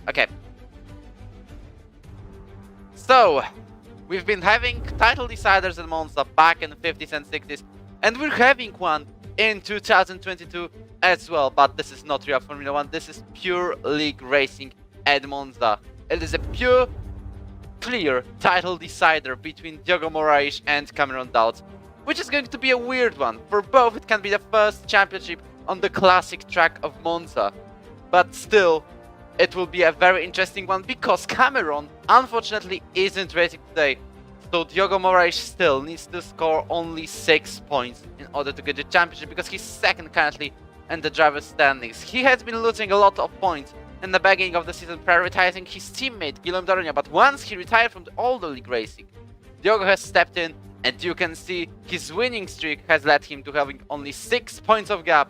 Okay. So, we've been having title deciders in Monza back in the 50s and 60s, and we're having one in 2022 as well, but this is not real Formula 1, this is pure league racing at Monza. It is a pure, clear title decider between Diogo Moraes and Cameron Dowd, which is going to be a weird one. For both, it can be the first championship on the classic track of Monza, but still, it will be a very interesting one because Cameron, unfortunately, isn't racing today. So Diogo Moraes still needs to score only 6 points in order to get the championship because he's second currently in the driver's standings. He has been losing a lot of points in the beginning of the season, prioritizing his teammate Guillaume Daronia, but once he retired from all the league racing, Diogo has stepped in, and you can see his winning streak has led him to having only 6 points of gap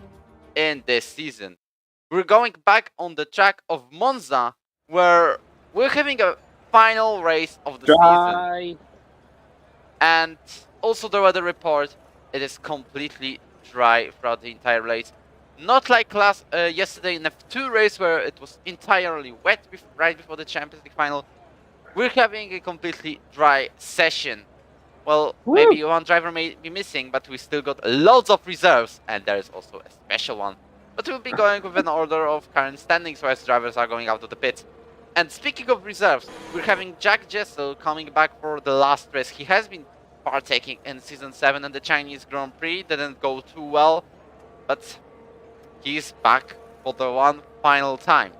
in this season. We're going back on the track of Monza, where we're having a final race of the season. And also the weather report, it is completely dry throughout the entire race. Not like yesterday in the F2 race where it was entirely wet right before the Champions League final. We're having a completely dry session. Well, maybe one driver may be missing, but we still got loads of reserves, and there is also a special one. But we'll be going with an order of current standings as drivers are going out of the pits. And speaking of reserves, we're having Jack Jessel coming back for the last race. He has been partaking in Season 7 and the Chinese Grand Prix. Didn't go too well, but he's back for the one final time.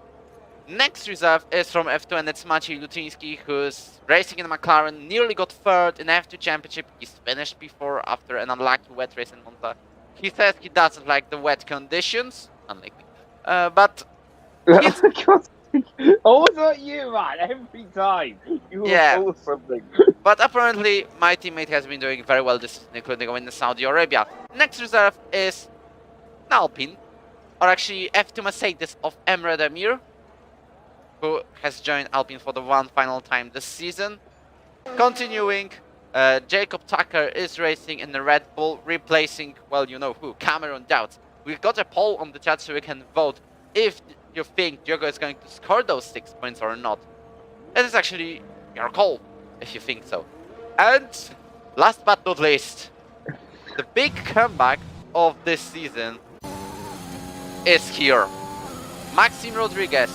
Next reserve is from F2, and it's Maciej Lutiński, who's racing in McLaren, nearly got third in F2 Championship. He's finished before after an unlucky wet race in Monza. He says he doesn't like the wet conditions, unlike me, but... Always like you, man, every time. You will something. But apparently, my teammate has been doing very well this season, including in Saudi Arabia. Next reserve is Alpine, or actually F2 Mercedes of Emre Demir, who has joined Alpine for the one final time this season. Continuing, Jacob Tucker is racing in the Red Bull, replacing, well, you know who, Cameron Dowd. We've got a poll on the chat so we can vote if you think Diogo is going to score those 6 points or not. It is actually your call, if you think so. And last but not least, the big comeback of this season is here. Maxime Rodriguez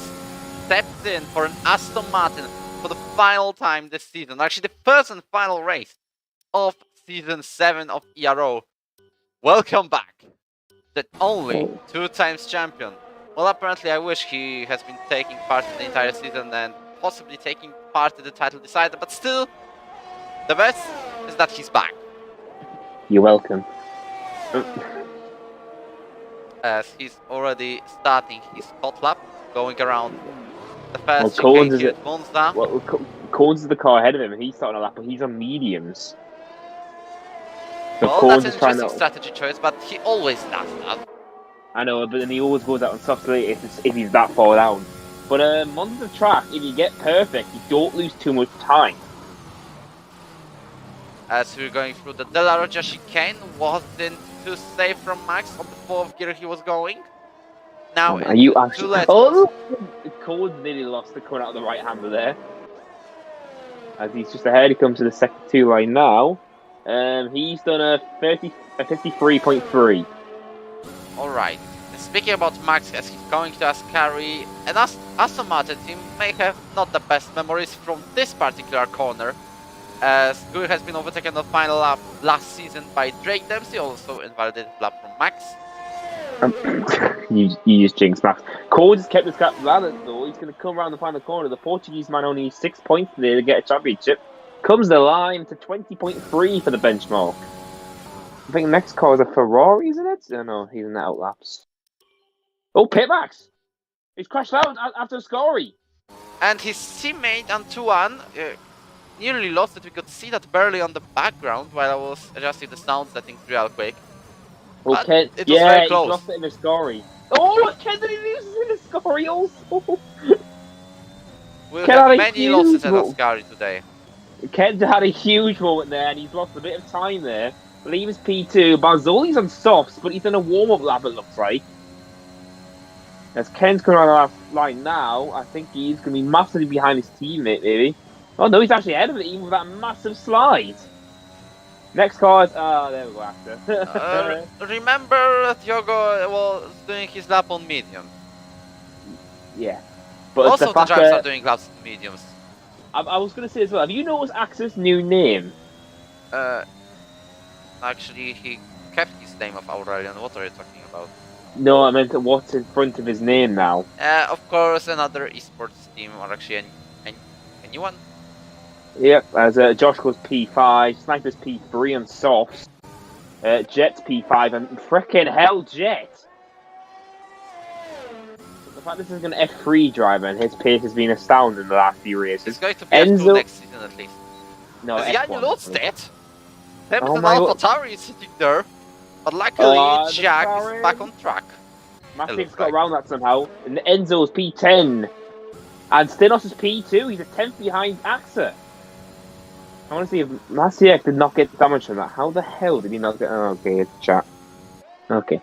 steps in for an Aston Martin for the final time this season. Actually, the first and final race of Season 7 of ERO. Welcome back, the only 2 times champion. Well, apparently I wish he has been taking part in the entire season and possibly taking part in the title decider, but still, the best is that he's back. You're welcome. As he's already starting his hot lap, going around the first chicane here at Monza. Well, Corns is the car ahead of him, and he's starting a lap, but he's on mediums. So well, that's an interesting strategy choice, but he always does that. I know, but then he always goes out on soft if he's that far down. But on the track, if you get perfect, you don't lose too much time. As we're going through the De La Rocha chicane, wasn't too safe from Max on the fourth gear he was going. Now Are you into actually? two Oh, Cole's nearly lost the corner out of the right-hander there. As he's just ahead, he comes to the second two line now. He's done a 53.3. Alright. Speaking about Max, as he's going to Ascari, and Aston Martin team may have not the best memories from this particular corner, as Gui has been overtaken on the final lap last season by Drake Dempsey, also invalidated lap from Max. You just jinxed Max. Cole just kept this gap balanced though. He's going to come around the final corner. The Portuguese man only needs 6 points today to get a championship. Comes the line to 20.3 for the benchmark. I think the next car is a Ferrari, isn't it? Oh no, he's in the outlaps. Oh, pit Max! He's crashed out after the scory. And his teammate Antoine nearly lost it. We could see that barely on the background while I was adjusting the sound settings real quick. Well, Ken, it was very close. He lost it in the scory. Oh, look, Ken did he lose it in the scory also? We'll have many losses at Ascari today. Ken had a huge moment there, and he's lost a bit of time there. I believe it's P2. Barzoli's on softs, but he's done a warm-up lap, it looks like. As Ken's coming around the last line now, I think he's going to be massively behind his teammate, maybe. Oh, no, he's actually ahead of it, even with that massive slide. Next car is... Oh, there we go, after. Remember that Yogo was doing his lap on medium. Yeah. But also, the drivers are doing laps on mediums. I was going to say as well, have you noticed Axel's new name? Actually, he kept his name of Aurelian. What are you talking about? No, I meant what's in front of his name now. Of course, another esports team, or actually a new one. Yep, as Josh goes P5, Sniper's P3 on softs, Jet's P5, and frickin' hell, Jet! The fact this is an F3 driver and his pace has been astounding the last few races. It's going to be F2 next season at least. No, yeah, you lost it! Hamilton Oh my Alpha Tauri is sitting there, but luckily Jack is back on track. Matic's got around that somehow, and Enzo's P10, and Stinos is P2, he's a 10th behind Axa. I want to see if Wojciech did not get damage from that. How the hell did he not get... Oh, okay, it's chat. Okay.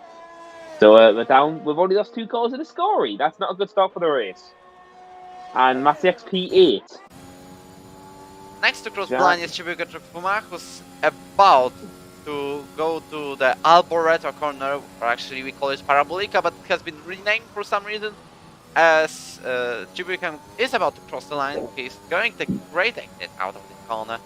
So we're down. We've only lost 2 cars in the scory. That's not a good start for the race. And Wojciech's P8. Next to cross blind is Chibuga Trukfuma, who's about to go to the Alboreto corner, or actually we call it Parabolica, but it has been renamed for some reason. As Chibuga is about to cross the line, he's going the great exit out of the corner.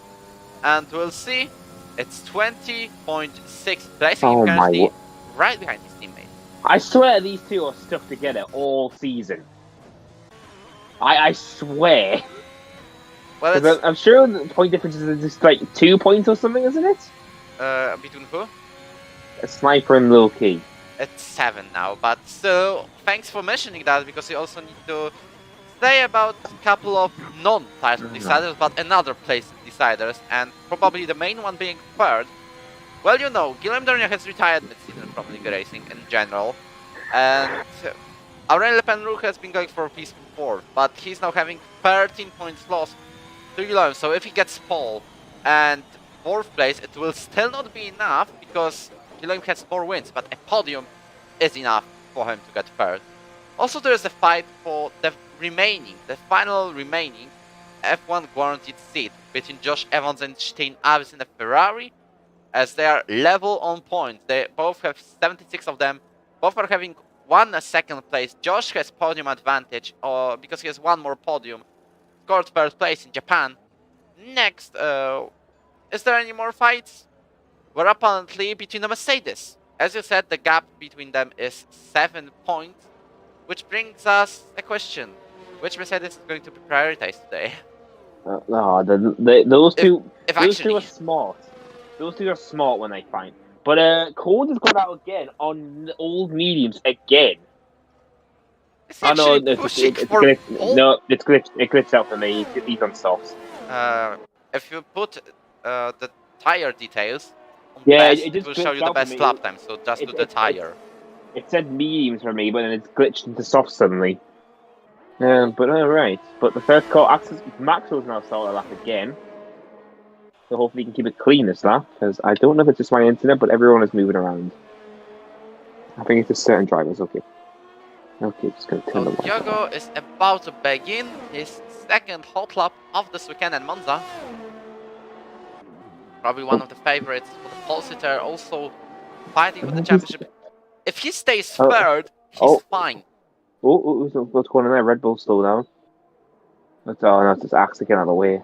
And we'll see, it's 20.6, placing him currently right behind his teammate. I swear these two are stuck together all season. I swear. Well, I'm sure the point difference is just like 2 points or something, isn't it? Between who? A Sniper and Low Key. It's 7 now, but still, thanks for mentioning that, because you also need to say about a couple of non-title deciders, but another place deciders, and probably the main one being third. Well, you know, Guillaume Dornier has retired mid-season from League Racing in general, and Aurélien Lepenroux has been going for a peaceful fourth, but he's now having 13 points lost to Guillaume, so if he gets pole and 4th place, it will still not be enough, because Guillaume has 4 wins, but a podium is enough for him to get third. Also, there is a fight for the final remaining F1 guaranteed seat between Josh Evans and Stein Avis in the Ferrari, as they are level on points. They both have 76 of them. Both are having 1 second place. Josh has podium advantage, because he has 1 more podium. Scored 3rd place in Japan. Next, is there any more fights? Well, apparently between the Mercedes. As you said, the gap between them is 7 points, which brings us a question. Which Mercedes is going to be prioritized today? Those two are smart. Those two are smart when they fight. But Cole has gone out again on old mediums again. I know it's glitched. It glitched out for me. He's on softs. If you put the tire details on it will show you the best lap time. So just do the tire. It said mediums for me, but then it's glitched into soft suddenly. But alright. But the first call, Maxwell's now started a lap again. So hopefully he can keep it clean this lap, because I don't know if it's just my internet, but everyone is moving around. I think it's just certain drivers, okay. Okay, just gonna turn the light Diogo on. is about to begin his second hot lap of this weekend in Monza. Probably one of the favorites for the pole sitter, also fighting for the championship. If he stays third, he's fine. What's going on there? Red Bull slow down. Oh no, it's just Axe again out of the way.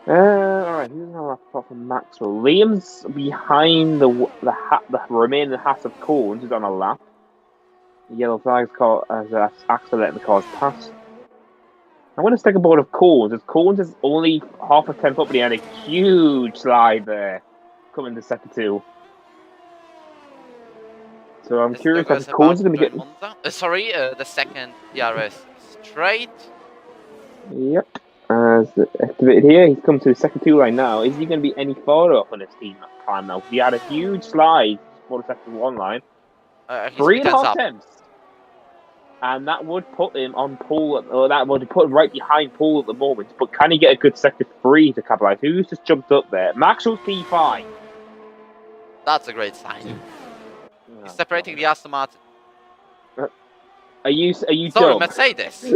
Alright, who's now apart from Maxwell? Liam's behind the remaining half of Cones, who's on a lap. The yellow flag's called as Axel letting the cars pass. I'm going to stick a board of Cones, as Cones is only half a tenth up, but he had a huge slide there coming to second 2. So I'm curious if Cones is going to get. The second DRS straight. Yep. As activated here, he's come to the second 2 line now. Is he going to be any farther up on his team time now? He had a huge slide for the second 1 line. 3.5 tenths. And that would put him on pole, or that would put him right behind pole at the moment. But can he get a good sector 3 to capitalize? Who's just jumped up there? Maxwell's P5. That's a great sign. He's separating the Aston Martin. Are you Sorry, dumb? Mercedes.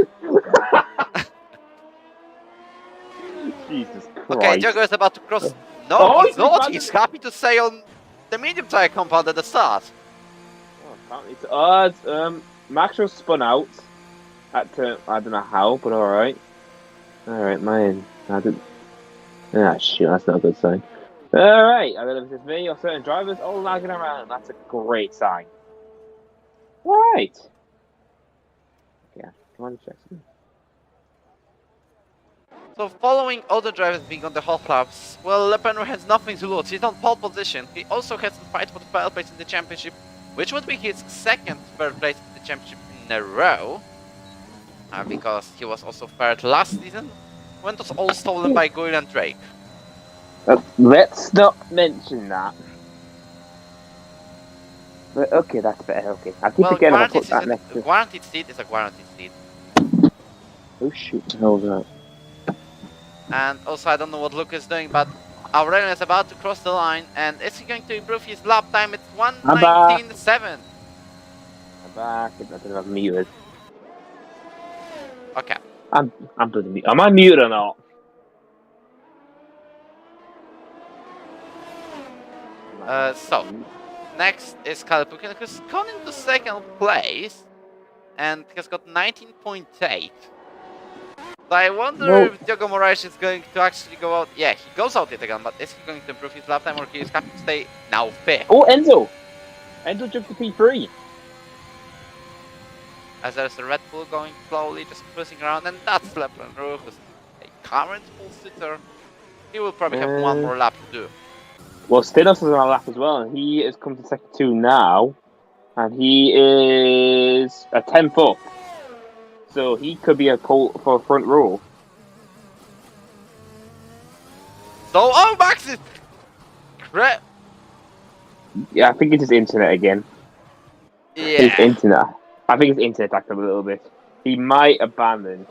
Jesus Christ. Okay, Diogo is about to cross. No, he's not. He's happy to stay on the medium tire compound at the start. Maxwell spun out at I don't know how, but alright. Alright, man. Shoot, that's not a good sign. Alright, I don't know if it's me or certain drivers all lagging around. That's a great sign. Alright. Yeah, come on, Jackson. So following other drivers being on the hot laps, well, Lepeno has nothing to lose. He's on pole position. He also has to fight for the third place in the championship, which would be his second third place in the championship in a row. Because he was also third last season, when it was all stolen by Goyle and Drake. Let's not mention that. But okay, that's better. Okay, I'll keep again. I'll put that next to. Guaranteed seat is a guaranteed seat. Oh shoot! Hold on. And also, I don't know what Luke is doing, but Aurelio is about to cross the line, and is he going to improve his lap time? It's 1:19.7. I'm back. I don't know if I'm muted. Okay. I'm doing mute. Am I muted or not? So, next is Kalipukin, who's gone into second place, and has got 19.8. So I wonder if Diogo Moraes is going to actually go out. Yeah, he goes out yet again, but is he going to improve his lap time, or he is happy to stay now fifth? Oh, Enzo! Enzo jumped to P3. As there's a Red Bull going slowly, just cruising around, and that's Lepeno, who's a current full sitter. He will probably have one more lap to do. Well, Stinos is on a lap as well, and he has come to second 2 now, and he is a 10th up. So he could be a pole for front row. So, Max is... Yeah, I think it's his internet again. Yeah. His internet. I think his internet acted a little bit. He might abandon.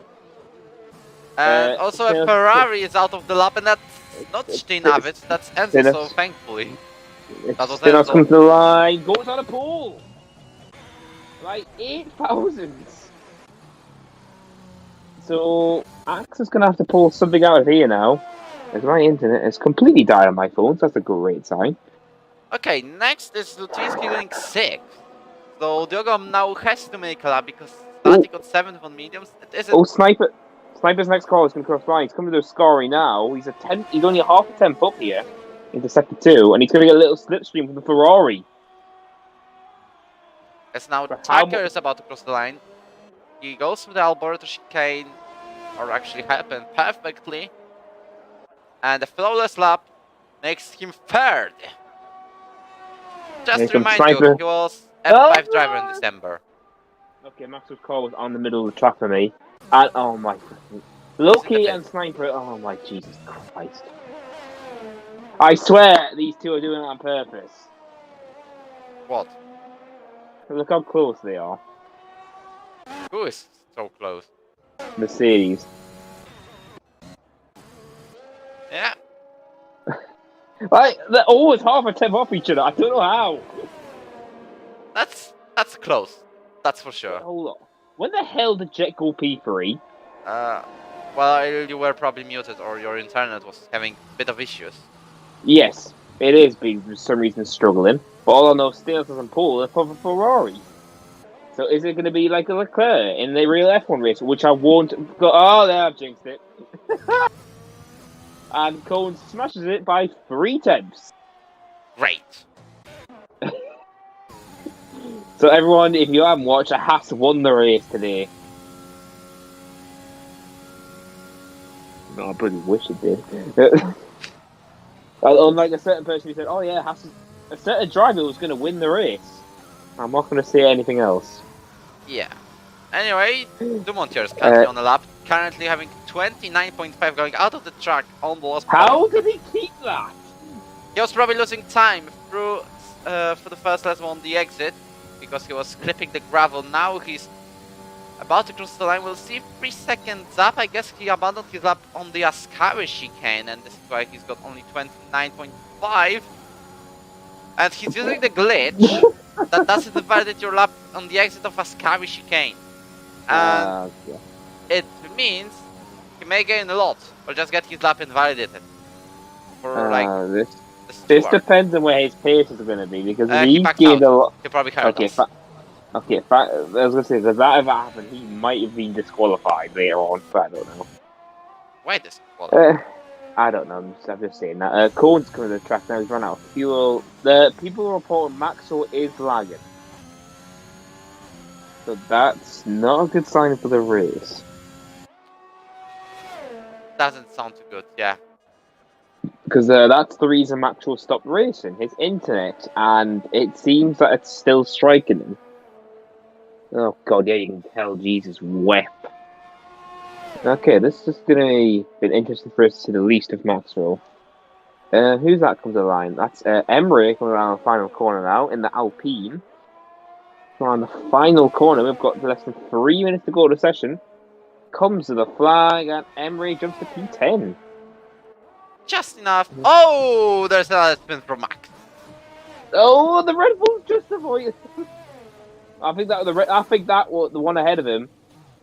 And also a Ferrari is out of the lap, and that's not Steinavitz, that's Enzo, so thankfully. That was Stinos comes to the line, goes on a pole! Like 8,000! So, Axe is going to have to pull something out of here now. As my internet is completely died on my phone, so that's a great sign. Okay, next is Lutinsky doing 6th. So, Diogo now has to make a lap because starting on 7th on mediums, it isn't... Oh, Sniper's next call is going to cross by. He's coming to a scoring now. He's He's only a half a 10th up here into sector 2, and he's going to get a little slipstream from the Ferrari. As now Tucker is about to cross the line. He goes through the Alberto chicane, or actually happened perfectly. And a flawless lap makes him third. Just to remind you, he was F5 driver in December. Okay, Maxwell's call was on the middle of the track for me. And oh my, Lucky and Sniper, oh my Jesus Christ. I swear these two are doing it on purpose. What? Look how close they are. Who is so close? Mercedes. Yeah. Like, they're always half a tenth off each other. I don't know how. That's close. That's for sure. Hold on. When the hell did Jet go P3? Well, you were probably muted or your internet was having a bit of issues. Yes, it is being for some reason struggling. But all I know, Steels and Paul are for Ferrari. So is it going to be like a Leclerc in the real F1 race, which I won't go? Oh, there, I've jinxed it. And Cohen smashes it by 3 tenths. Great. So everyone, if you haven't watched, Haas won the race today. No, I bloody wish it did. Unlike a certain person who said, "Oh yeah, Haas, a certain driver was going to win the race." I'm not going to say anything else. Yeah. Anyway, Dumont is currently on the lap, currently having 29.5 going out of the track on the last. How did he keep that? He was probably losing time through for the first lap on the exit because he was clipping the gravel. Now he's about to cross the line. We'll see 3 seconds up. I guess he abandoned his lap on the Ascari chicane, and this is why he's got only 29.5. And he's using the glitch that doesn't invalidate your lap on the exit of Ascari chicane. And it means he may gain a lot, or just get his lap invalidated. For this depends on where his pace is going to be, because if he gained a lot. He probably carried us. I was going to say, if that ever happened, he might have been disqualified later on, but I don't know. Why disqualified? I don't know, I'm just saying that. Cohen's coming to the track now, he's run out of fuel. The people are reporting Maxwell is lagging. So that's not a good sign for the race. Doesn't sound too good, yeah. Because that's the reason Maxwell stopped racing, his internet, and it seems that it's still striking him. Oh god, yeah, you can tell Jesus wept. Okay, this is going to be an interesting for us to see the least of Maxwell. Who's that comes to the line? That's Emery coming around the final corner now in the Alpine. On the final corner, we've got less than 3 minutes to go to the session. Comes to the flag, and Emery jumps to P10. Just enough. Oh, there's another spin from Max. Oh, the Red Bull just avoided. I think that was the one ahead of him.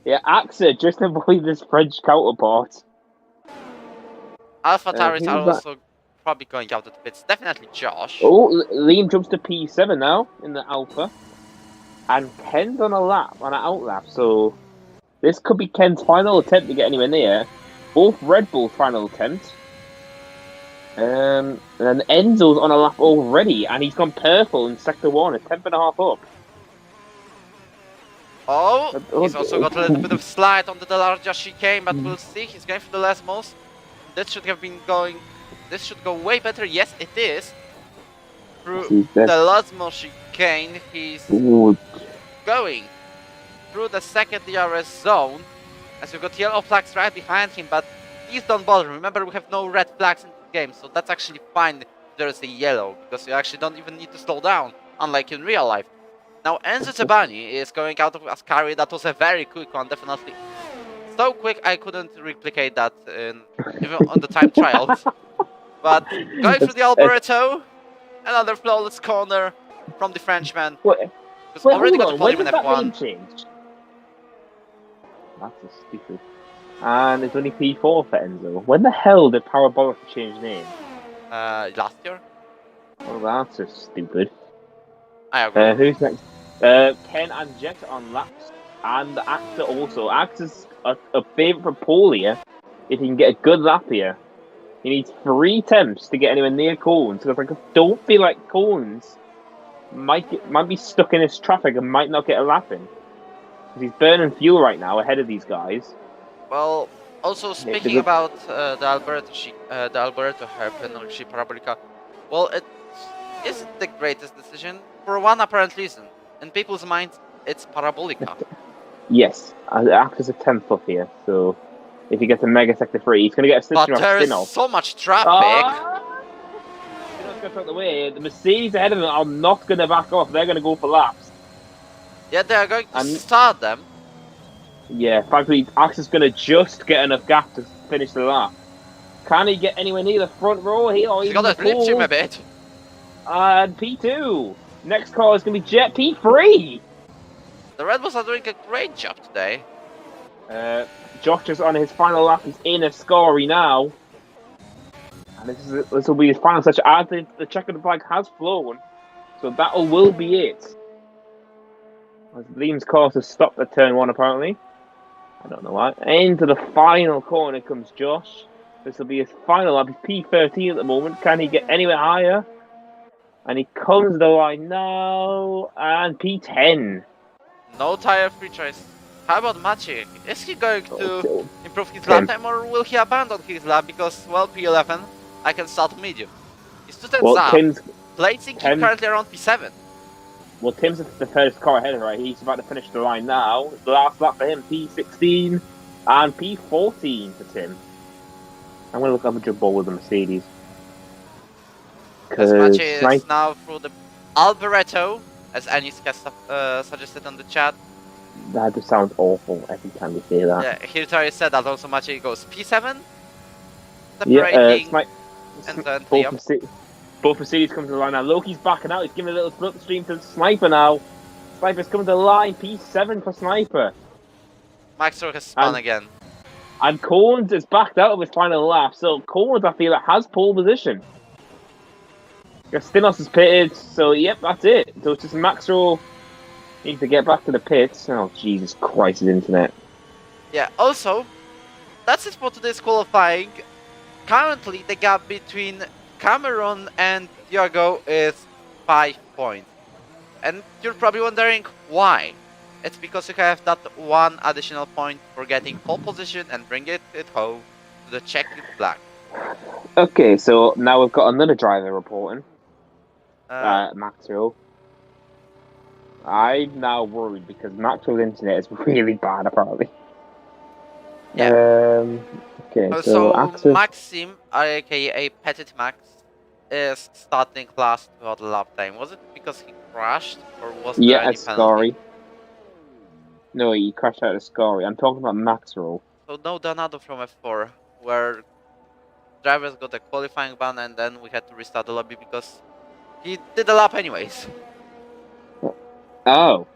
Yeah, Axa just avoided his French counterpart. Alpha Taris are also probably going out of the pits. Definitely Josh. Oh, Liam jumps to P7 now in the Alpha. And Ken's on an outlap, so this could be Ken's final attempt to get anywhere near. Both Red Bull final attempts. And then Enzo's on a lap already, and he's gone purple in Sector 1, a 10.5 up. Oh, he's also got a little bit of slide on the Delarja chicane, but we'll see. He's going for the Lesmos. This should have been going. This should go way better. Yes, it is. Through the Lesmos chicane, he's going through the second DRS zone. As we've got yellow flags right behind him, but these don't bother. Remember, we have no red flags in the game, so that's actually fine if there is a yellow, because you actually don't even need to slow down, unlike in real life. Now, Enzo Cebani is going out of Ascari. That was a very quick one, definitely. So quick, I couldn't replicate that even on the time trials. But going through the Alboreto, another flawless corner from the Frenchman. Who's already got a podium in F1. Change? That's a stupid. And it's only P4 for Enzo. When the hell did Parabolic change name? Last year. Well, that's just stupid. I agree. Who's next? Ken and Jet on laps, and Actor also. Actor's a favourite for Paul here. If he can get a good lap here, he needs 3 attempts to get anywhere near Collins. Because I don't feel like Collins might be stuck in this traffic and might not get a lap in. Because he's burning fuel right now ahead of these guys. Well, also speaking about the Alboreto hairpin or Parabolica, well, it isn't the greatest decision for one apparent reason. In people's minds, it's Parabolica. Yes, Actor's a 10th up here, so if he gets a Mega Sector 3, he's going to get a But there's so much traffic. Going to out the way. The Mercedes ahead of him are not going to back off. They're going to go for laps. Yeah, they are going to And start them. yeah, frankly, Axe is going to just get enough gap to finish the lap. Can he get anywhere near the front row here or He's even gonna the lift him pole? a bit. And P2. Next car is going to be Jet P3. The Red Bulls are doing a great job today. Josh is on his final lap. He's in a scory now. And this will be his final session. I think the checkered flag has flown. So that will be it. As Liam's course has stopped at turn 1, apparently. I don't know why. Into the final corner comes Josh. This will be his final lap. He's P13 at the moment. Can he get anywhere higher? And he comes to the line now. And P10. No tire free choice. How about Maciek? Is he going to improve his Tim. lap time or will he abandon his lap because, well, P11, I can start medium. He's 2 tenths Well, up. Tim's Placing him currently around P7. Well, Tim's the first car ahead of him, right? He's about to finish the line now. The last lap for him, P16 and P14 for Tim. I'm going to look up a jump ball with the Mercedes. Because Maciej is now through the Alboreto, as Anis has suggested on the chat. That just sounds awful every time we say that. Yeah, Hirtari said that also Maciej goes P7, separating, and then both Mercedes come to the line now. Loki's backing out. He's giving a little slipstream to Sniper now. Sniper's coming to the line. P7 for Sniper. Maxwell has spun again. And Corns is backed out of his final lap. So Corns, I feel, has pole position. Stinos is pitted. So, yep, that's it. So it's just Maxwell needs to get back to the pits. Oh, Jesus Christ, his internet. Yeah, also, that's it for today's qualifying. Currently, the gap between Cameron and Diogo is 5 points. And you're probably wondering why. It's because you have that one additional point for getting pole position and bring it home to the checkered flag. Okay, so now we've got another driver reporting. Maxwell. I'm now worried because Maxwell's internet is really bad, apparently. Yeah. Okay, so Maxim, aka Petit Max, is starting last throughout the lap time. Was it because he crashed, or was there any penalty? No, he crashed out of Scory. I'm talking about Maxwell. So no Donato from F4, where drivers got a qualifying ban and then we had to restart the lobby because he did the lap anyways. Oh.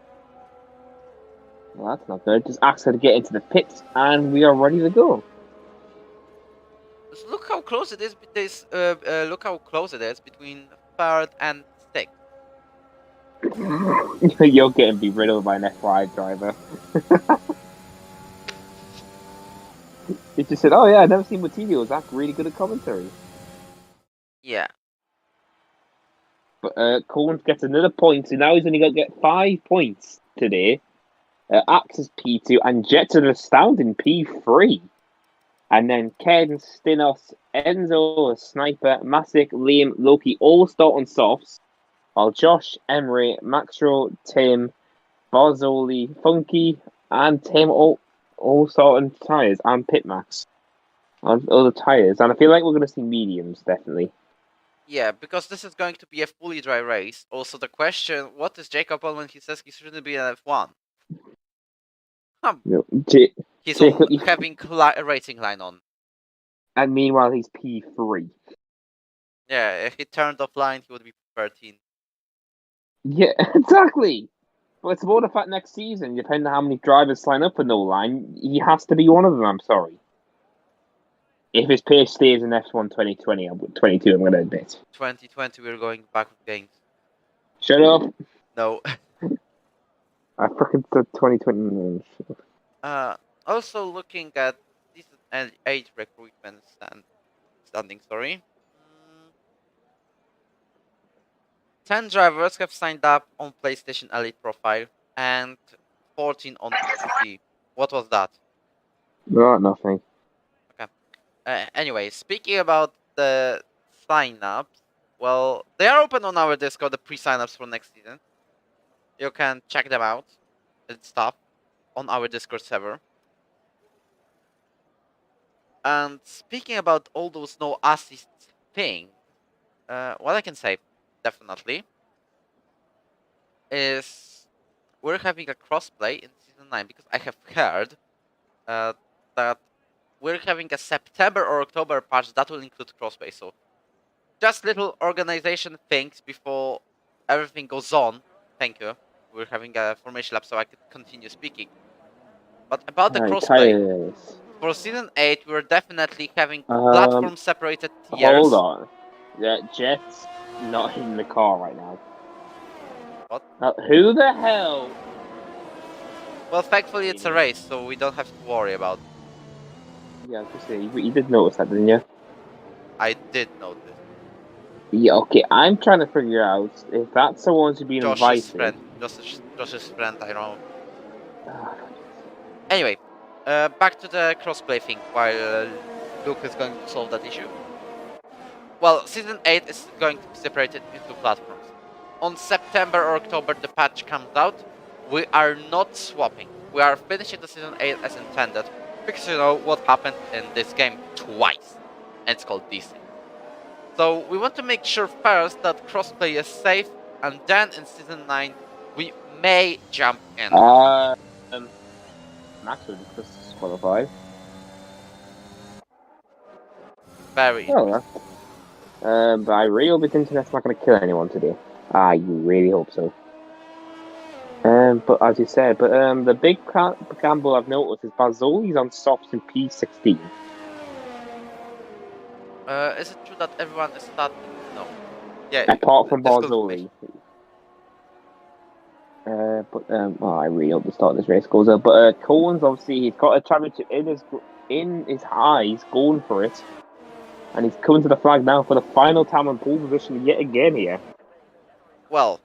Well, that's not good. Just ask her to get into the pits and we are ready to go. So look how close it is. Look how close it is between 3rd and 6th. You're getting beriddled by an F5 driver. He just said, "Oh yeah, I've never seen Matilio was that really good at commentary." Yeah. But Collins gets another point, so now he's only going to get 5 points today. Axe is P2 and Jet's an astounding P3. And then Ken, Stinos, Enzo, Sniper, Masick, Liam, Loki all start on softs. While Josh, Emery, Maxwell, Tim, Bozzoli, Funky, and Tim all start on tyres and Pitmax on other tyres. And I feel like we're going to see mediums, definitely. Yeah, because this is going to be a fully dry race. Also, the question, what is Jacob on when he says he shouldn't be an F1? No, he's having a racing line on. And meanwhile, he's P3. Yeah, if he turned offline, he would be 13. Yeah, exactly. But it's more the fact next season, depending on how many drivers sign up for no line, he has to be one of them, I'm sorry. If his pace stays in F1 2020, 22, I'm going to admit. 2020, we're going back with games. Shut up. No. I fucking said 2020. Also looking at this age recruitment standing, sorry. 10 drivers have signed up on PlayStation Elite profile and 14 on PC. What was that? No, nothing. Okay. Anyway, speaking about the sign-ups, well, they are open on our Discord, the pre-sign-ups for next season. You can check them out and stuff on our Discord server. And speaking about all those no assists thing, what I can say definitely is we're having a crossplay in Season 9 because I have heard that we're having a September or October patch that will include crossplay. So just little organization things before everything goes on. Thank you. We're having a formation lap so I could continue speaking. But about the crossplay, for Season 8, we're definitely having platform separated tiers. Hold on. Yeah, Jet's not in the car right now. What? Who the hell? Well, thankfully it's a race, so we don't have to worry about it. Yeah, I was just saying, you did notice that, didn't you? I did notice. Yeah, okay, I'm trying to figure out if that's the ones who've been invited. Josh's friend, I know. Anyway, back to the crossplay thing while Luke is going to solve that issue. Well, Season 8 is going to be separated into platforms. On September or October the patch comes out. We are not swapping. We are finishing the Season 8 as intended. Because you know what happened in this game twice. And it's called DC. So we want to make sure first that crossplay is safe. And then in Season 9 we may jump in. Max will just disqualify. Very but I really hope the internet's not going to kill anyone today. You really hope so. But as you said, the big gamble I've noticed is Barzoli's on softs in P16. Is it true that everyone is starting? No. Yeah. Apart from Barzoli. I really hope the start of this race goes up. But Cohen's obviously he's got a championship in his eyes, going for it, and he's coming to the flag now for the final time in pole position yet again here. Well,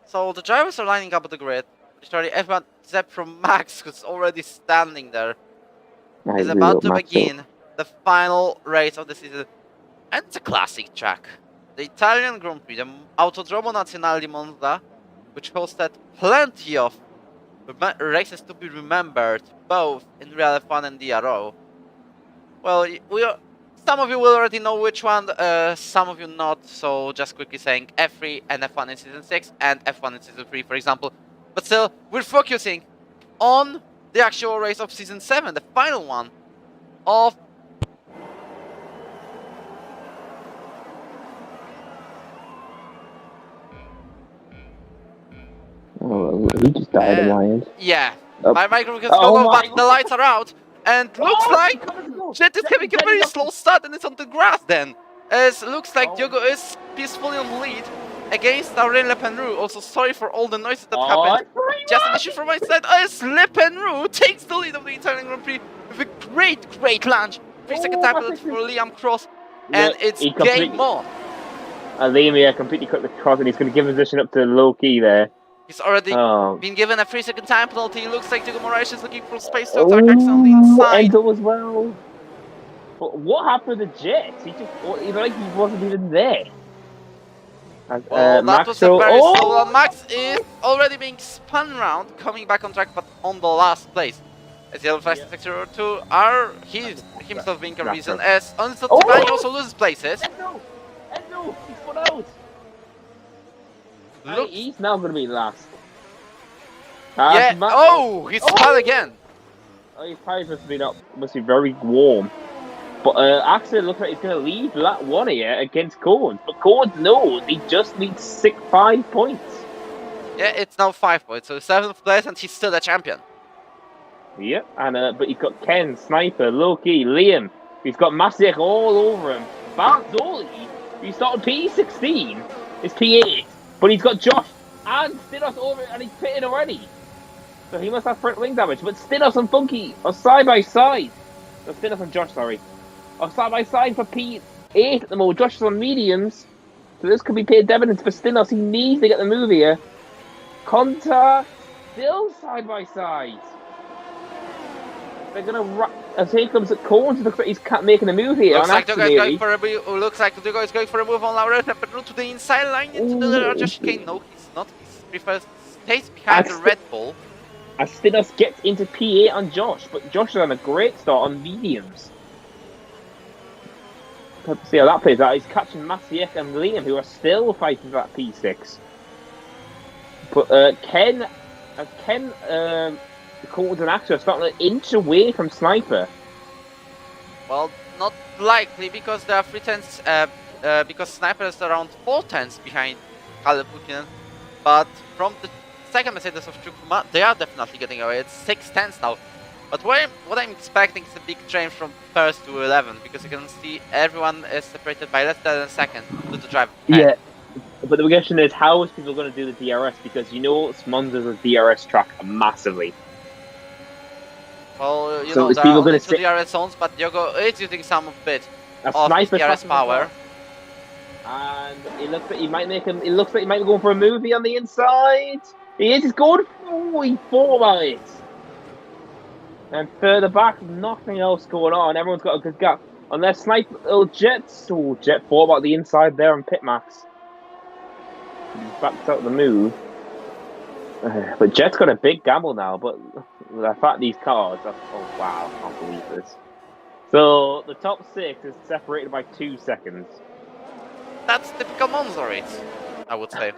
so the drivers are lining up at the grid. Literally everyone except from Max, who's already standing there, is about to begin the final race of the season. And it's a classic track. The Italian Grand Prix, the Autodromo Nazionale di Monza, which hosted plenty of races to be remembered, both in Real F1 and DRO. Well, some of you will already know which one, some of you not, so just quickly saying F3 and F1 in Season 6 and F1 in Season 3, for example. But still, we're focusing on the actual race of Season 7, the final one of... Oh, he just died in my end. Yeah, my microphone is going off, but the lights are out. And looks like Jet is having a very slow start and it's on the grass then. As looks like Diogo is peacefully on the lead against Aurélien Lepenroux. Also sorry for all the noises that happened. Just an issue from my side as Lepenroux takes the lead of the Italian Grand Prix with a great launch. 3-second time penalty for Liam Cross. And it's game on. Liam completely cut the cross and he's going to give position up to low-key there. He's already been given a 3-second time penalty. Looks like Diego Moraes is looking for space to attack on the inside. Endo as well. But what happened to Jet? He like he wasn't even there. Well, that was a very slow one. Max is already being spun round, coming back on track, but on the last place. As the other fastest sector 2 are himself being a reason. As Tivani also loses places. Endo, he's put out. He's now going to be last. He's spun again. His tires must be very warm. But actually, it looks like he's going to lead lap 1 here against Cohen. But Cohen knows he just needs 5 points. Yeah, it's now 5 points. So 7th place, and he's still a champion. Yep, and but he's got Ken, Sniper, Loki, Liam. He's got Masiek all over him. Barzoli, who started P16, is P8. But he's got Josh and Stinos over and he's pitted already. So he must have front wing damage. But Stinos and Funky are side by side. No, Stinos and Josh, sorry. Are side by side for P8 at the moment. Josh is on mediums. So this could be paid dividends for Stinos. He needs to get the move here. Contact still side by side. They're gonna as here comes at Cohen. Looks like he's making a move here. Looks like Diogo is going for a move. Looks like Diogo is going for a move on Laurel, but to the inside line into the larger chicane. No, he's not. He prefers stays behind the Red Bull. As Stinos gets into P8 on Josh, but Josh is on a great start on mediums. Let's see how that plays out. He's catching Masiek and Liam, who are still fighting for that P6. But Ken, Cold and Axel are starting an inch away from Sniper. Well, not likely because there are 3 tenths. Because Sniper is around 4 tenths behind Kalle Putin, but from the second Mercedes of Chukuma, they are definitely getting away. It's 6 tenths now. But what I'm expecting is a big change from first to 11, because you can see everyone is separated by less than a second to the drive. Yeah, but the question is, how is people going to do the DRS? Because you know, Monza's a DRS track massively. Well, you So know, is there people are only gonna 2 DRS zones, but Diogo is using some of it A of his Sniper's DRS passing power. And it looks like he might make him. It looks like he might be going for a movie on the inside. He is. He's going. Oh, he thought about it. And further back, nothing else going on. Everyone's got a good gap. Unless Sniper, Jets. Oh, Jet thought about the inside there on pit max. He backed out the move. But Jet's got a big gamble now. But the fact these cars. Oh wow, I can't believe this. So the top 6 is separated by 2 seconds. That's typical Monza race, I would say.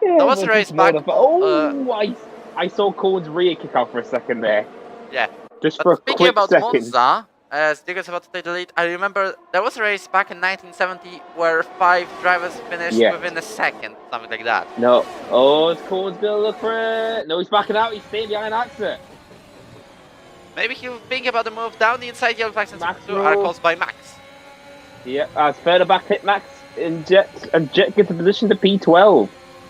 Yeah, there was a race back. I saw Cole's rear kick out for a second there. Yeah. Just But for a speaking quick about second. Monza, as Diego's about to take the lead, I remember there was a race back in 1970 where 5 drivers finished within a second, something like that. No. Oh, it's Cole's gonna look for it. No, he's backing out. He's staying behind Axel. Maybe he'll think about the move down the inside. Yellow flags and Max are caused by Max. Yeah, as further back pit Max and Jet gets the position to P12.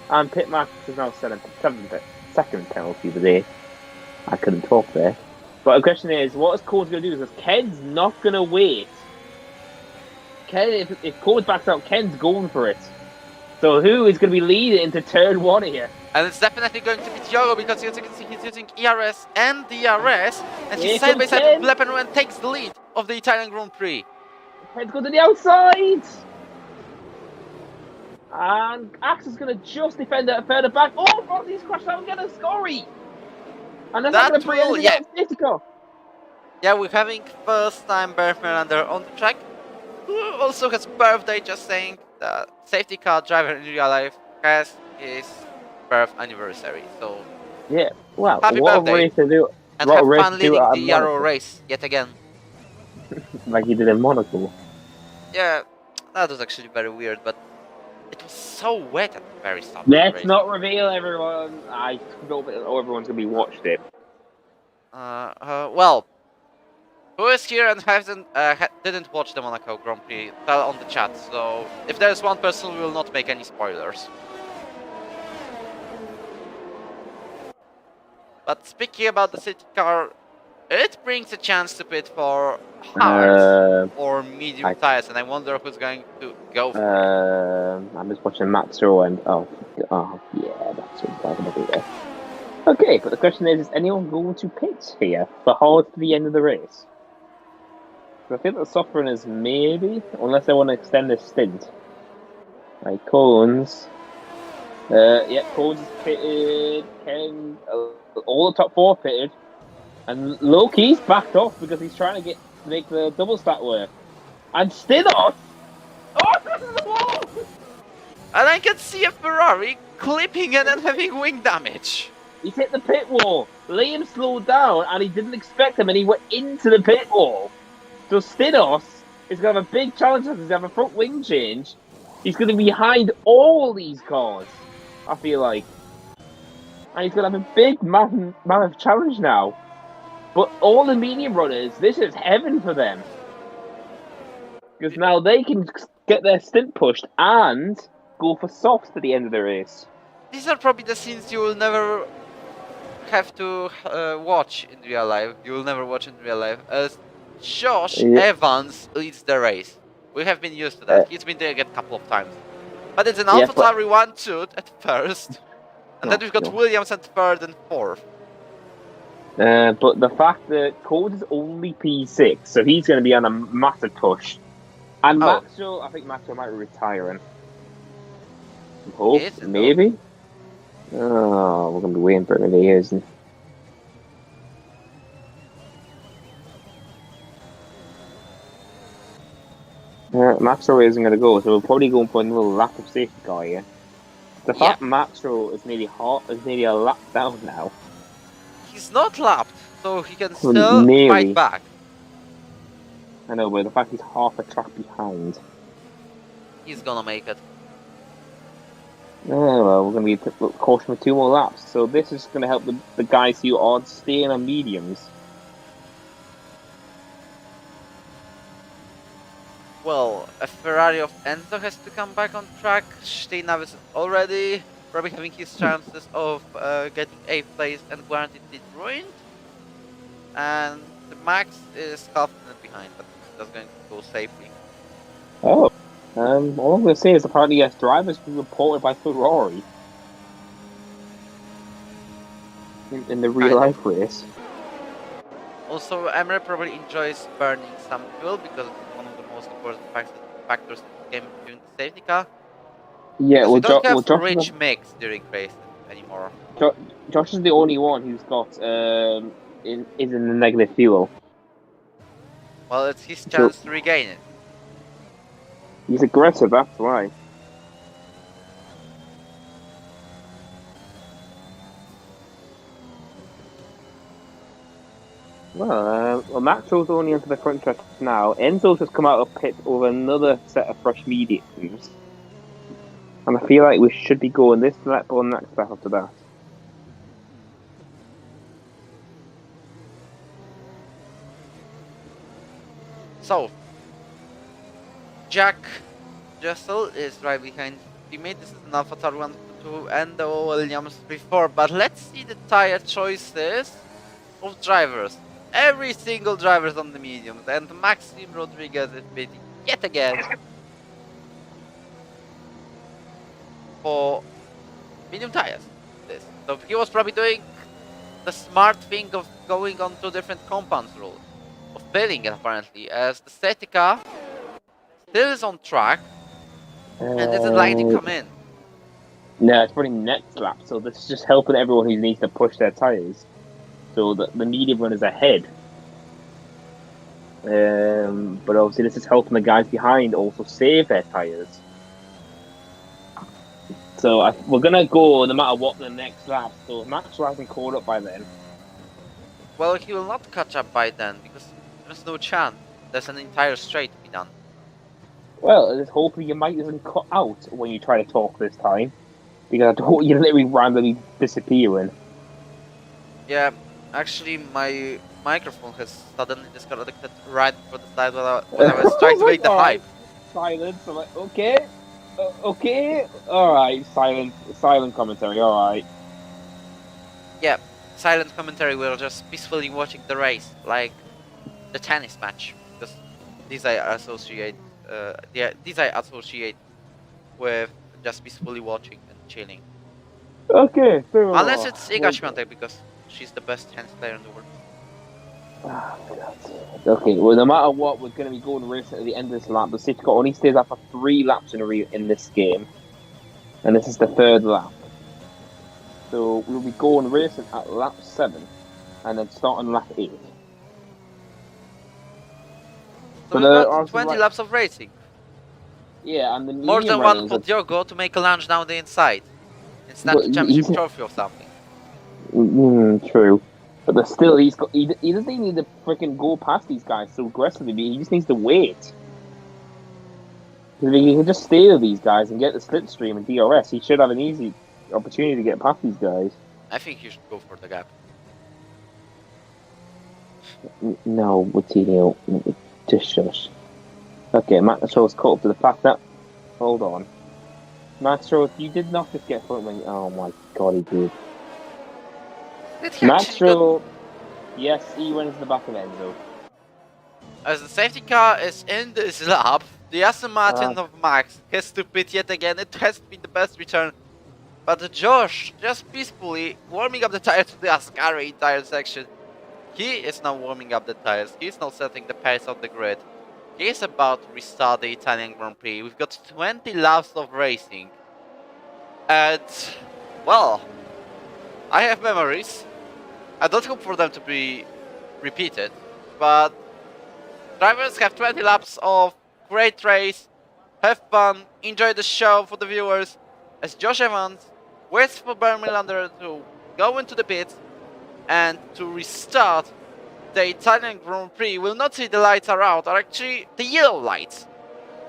And pit Max is now second penalty of the day. I couldn't talk there. But the question is, what is Cole's going to do? Because Ken's not going to wait. Ken, if Cole backs out, Ken's going for it. So who is going to be leading into turn 1 here? And it's definitely going to be Diogo, because as you can see, he's using ERS and DRS, and he's side by side with Lepenro and takes the lead of the Italian Grand Prix. Ken's going to the outside. And Axel's going to just defend it further back. Oh, Fozzie's crashed out and get a scory. And that's not going to bring anything else to go. Yeah, we're having first time Bernd Melander on the track, who also has birthday, just saying. The safety car driver in real life has his birth anniversary, so yeah, well, happy what birthday. A race to do. And have fun leading the Yarrow race yet again. Like he did in Monaco. Yeah, that was actually very weird, but it was so wet at the very start. Let's not reveal everyone. I don't know everyone's going to be watched it. Well, who is here and hasn't didn't watch the Monaco Grand Prix? Tell on the chat. So if there's one person, we will not make any spoilers. But speaking about the city car, it brings a chance to pit for hard or medium tires, and I wonder who's going to go for it. I'm just watching Maxwell and yeah, that's what I'm going to do there. Okay, but the question is anyone going to pit here for hard to the end of the race? I think the suffering is maybe, unless they want to extend this stint. Right, Cones. Cones is pitted. Ken, all the top 4 pitted. And Loki's backed off because he's trying to make the double stack work. And Stinos! Oh, this is the wall! And I can see a Ferrari clipping and then having wing damage. He's hit the pit wall. Liam slowed down and he didn't expect him and he went into the pit wall. So Stinos is going to have a big challenge. He's going to have a front wing change. He's going to be behind all these cars, I feel like. And he's going to have a big, massive challenge now. But all the medium runners, this is heaven for them. Because now they can get their stint pushed and go for softs at the end of the race. These are probably the scenes you will never have to watch in real life. You will never watch in real life. As Josh Evans leads the race. We have been used to that. He's been doing it a couple of times. But it's an AlphaTauri 1-2 at first. And then we've got Williams at 3rd and 4th. But the fact that Code is only P6, so he's going to be on a massive push. And Maxwell, I think Maxwell might be retiring. Hope, maybe? Oh, we're going to be waiting for him in years. Maxwell isn't going to go, so we're probably going for a little lap of safety car here. The fact Matro is nearly a lap down now. He's not lapped, so he can still fight back. I know, but the fact he's half a track behind. He's gonna make it. Oh, well, we're going to be caution with 2 more laps. So this is going to help the guys who are staying on mediums. Well, a Ferrari of Enzo has to come back on track. Steinav is already probably having his chances of getting 8th place and guaranteed ruined. And the Max is half a minute behind, but that's going to go safely. Oh. All I'm going to say is apparently yes, drivers been reported by Ferrari in the real life race. Also, Emre probably enjoys burning some fuel because it's one of the most important factors in the game during the safety car. Yeah, we don't have a rich mix during races anymore. Josh is the only one who's got is in the negative fuel. Well, it's his chance to regain it. He's aggressive, that's why. Well, Maxwell's only onto the front stretch now. Enzo's just come out of pit over another set of fresh mediums. And I feel like we should be going this lap or next lap after that. So, Jack Jessel is right behind teammate. This is an AlphaTauri 1-2 and the Williams before. But let's see the tire choices of drivers. Every single driver is on the mediums, and Maxime Rodriguez is beating yet again for medium tires. So he was probably doing the smart thing of going on 2 different compounds rule, of filling it apparently, as the safety car still is on track and isn't like to come in. No, it's probably next lap, so this is just helping everyone who needs to push their tyres. So the medium run is ahead. But obviously this is helping the guys behind also save their tyres. So we're going to go no matter what the next lap. So Maxwell hasn't caught up by then. Well, he will not catch up by then because there's no chance. There's an entire straight to be done. Well, hopefully your mic doesn't cut out when you try to talk this time. Because I don't want you literally randomly disappearing. Yeah, actually my microphone has suddenly disconnected right before the slide when I was trying to make the hype. Silence, I'm like, okay, okay, alright, silent commentary, alright. Yeah, silent commentary, we're just peacefully watching the race, like the tennis match, because these I associate with just peacefully watching and chilling. Okay, fair enough. Unless it's Iga Świątek, because she's the best tennis player in the world. Okay, well, no matter what, we're going to be going racing at the end of this lap. The safety car only stays up for 3 laps in this game, and this is the 3rd lap. So we'll be going racing at lap 7, and then start on lap 8. So we've got 20 laps of racing. Yeah, and the more than one for Diogo to make a lunge down the inside. It's not a championship trophy or something. True. But there's still, he doesn't even need to freaking go past these guys so aggressively. He just needs to wait. If he can just stay with these guys and get the slipstream and DRS, he should have an easy opportunity to get past these guys. I think you should go for the gap. No, Wojciech, just shush. Okay, Maxwell's caught up to the fact that... Hold on. Maxwell, you did not just get front wing. Oh my god, he did. Maxwell... Yes, he went into the back of Enzo. As the safety car is in this lap, the Aston Martin of Max has to pit yet again. It has been the best return. But Josh, just peacefully warming up the tires to the Ascari tire section. He is now warming up the tires. He is now setting the pace of the grid. He is about to restart the Italian Grand Prix. We've got 20 laps of racing. And, well, I have memories. I don't hope for them to be repeated. But drivers have 20 laps of great race. Have fun. Enjoy the show for the viewers. as Josh Evans waits for Bermelander to go into the pits and to restart the Italian Grand Prix. We'll not see the lights are out, or actually the yellow lights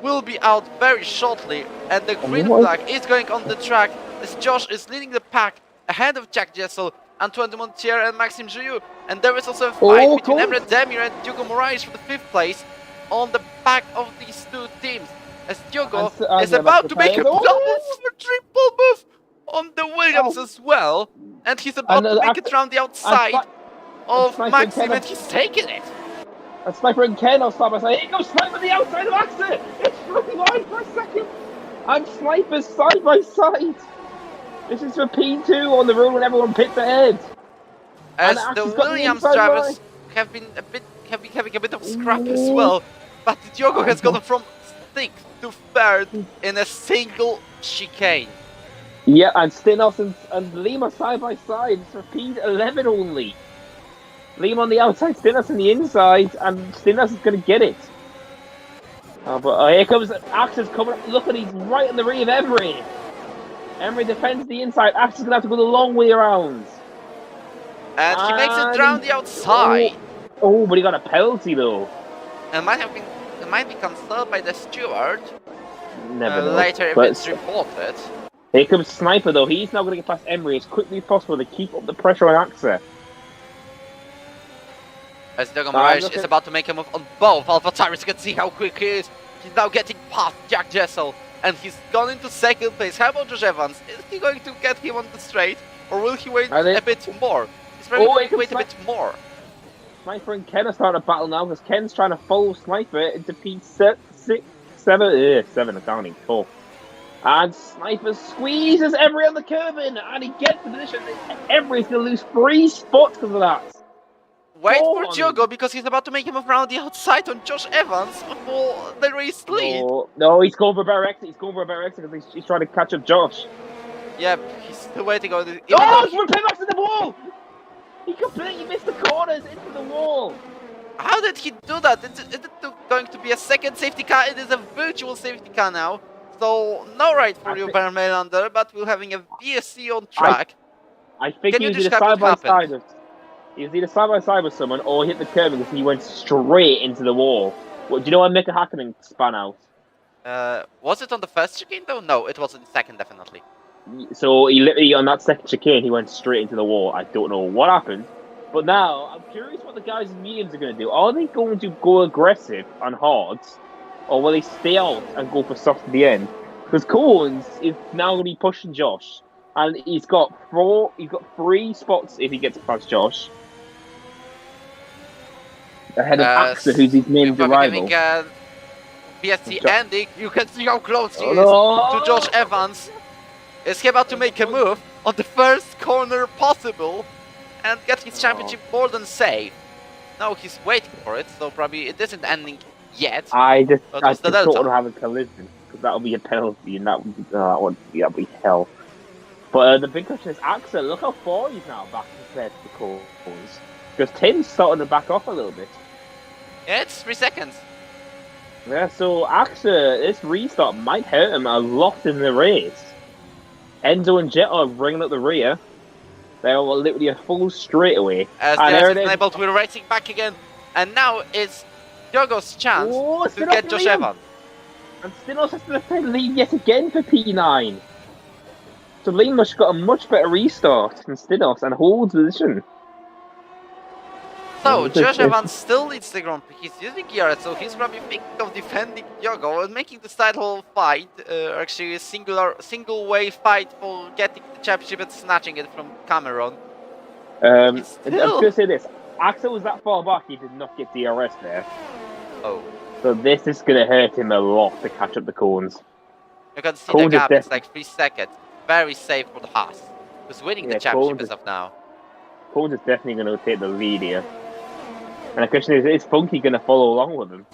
will be out very shortly, and the green flag is going on the track as Josh is leading the pack ahead of Jack Jessel, Antoine de Montier and Maxime Giroux, and there is also a fight between Emre Demir and Diogo Moraes for the 5th place on the back of these two teams, as Diogo is about to make a triple move on the Williams as well, and he's about to make it around the outside of Maxime, and he's taking it. And Sniper and Ken are side by side. Here goes Sniper on the outside of Axa. It's really wide for a second. And Sniper's side by side. This is for P2 on the rule when everyone pits ahead. As the Williams drivers have been having a bit of scrap as well, but Diogo has gone from 6th to 3rd in a single chicane. Yeah, and Stinos and Lima side by side. It's for P11 only. Lima on the outside, Stinos on the inside, and Stinos is going to get it. But here comes Axe's coming up. Look at, he's right on the rear of Emery. Emery defends the inside. Axe's going to have to go the long way around. And he makes it round the outside. Oh, but he got a penalty though. It might be cancelled by the steward. Never know. Later, if it's reported. Here comes Sniper though. He's now going to get past Emery as quickly as possible to keep up the pressure on Axa. As Diogo Moraes is about to make a move on both AlphaTauri, you can see how quick he is. He's now getting past Jack Jessel, and he's gone into 2nd place. How about Josh Evans? Is he going to get him on the straight, or will he wait a bit more? He's probably going to wait a bit more. Sniper and Ken are starting a battle now, because Ken's trying to follow Sniper into P7, I can't even talk. And Sniper squeezes Emery on the curb in, and he gets the position. Emery's going to lose 3 spots because of that. Wait for Diogo, because he's about to make him around the outside on Josh Evans for the race lead. No, he's going for a better exit. He's going for a better exit because he's trying to catch up Josh. Yep, he's still waiting on the... Oh, he's pin back to the wall! He completely missed the corners into the wall. How did he do that? Is it going to be a second safety car? It is a virtual safety car now. So, no right for you, Bermelander, but we're having a VSC on track. I think he was either side-by-side. He was either side-by-side with someone, or hit the curb because he went straight into the wall. Well, do you know when Mika Hakkinen spun out? Was it on the first chicane though? No, it was on the second, definitely. So he literally, on that second chicane, he went straight into the wall. I don't know what happened. But now, I'm curious what the guys in mediums are going to do. Are they going to go aggressive on hards? Or will they stay out and go for soft at the end? Because Coens is now going to be pushing Josh. And he's got 3 spots if he gets past Josh. Ahead of Axa, who's his main rival. BST ending, you can see how close he is to Josh Evans. Is he about to make a move on the first corner possible and get his championship more than safe? No, he's waiting for it, so probably it isn't ending yet. I just don't want to have a collision, because that would be a penalty, and that would be hell. But the big question is, Axa, look how far he's now back compared to the Coens. Because Tim's starting to back off a little bit. Yeah, it's 3 seconds. Yeah, so Axa, this restart might hurt him a lot in the race. Enzo and Jet are bringing up the rear. They're literally a full straightaway. As they're enabled, we're racing back again. And now it's Diogo's chance to get Josh Evans. And Stinos has to defend lead yet again for P9. So Liam has got a much better restart than Stinos and holds position. So, Josh Evans still leads the Grand Prix. He's using ERS, so he's probably thinking of defending Diogo and making this title fight, actually a single-way fight for getting the championship and snatching it from Cameron. I'm going to say this. Axel was that far back, he did not get DRS there. Oh. So this is going to hurt him a lot to catch up the Coens. You can see the gap, it's like 3 seconds. Very safe for the Haas, who's winning the championship as of now. Coens is definitely going to take the lead here. And the question is Funky going to follow along with him?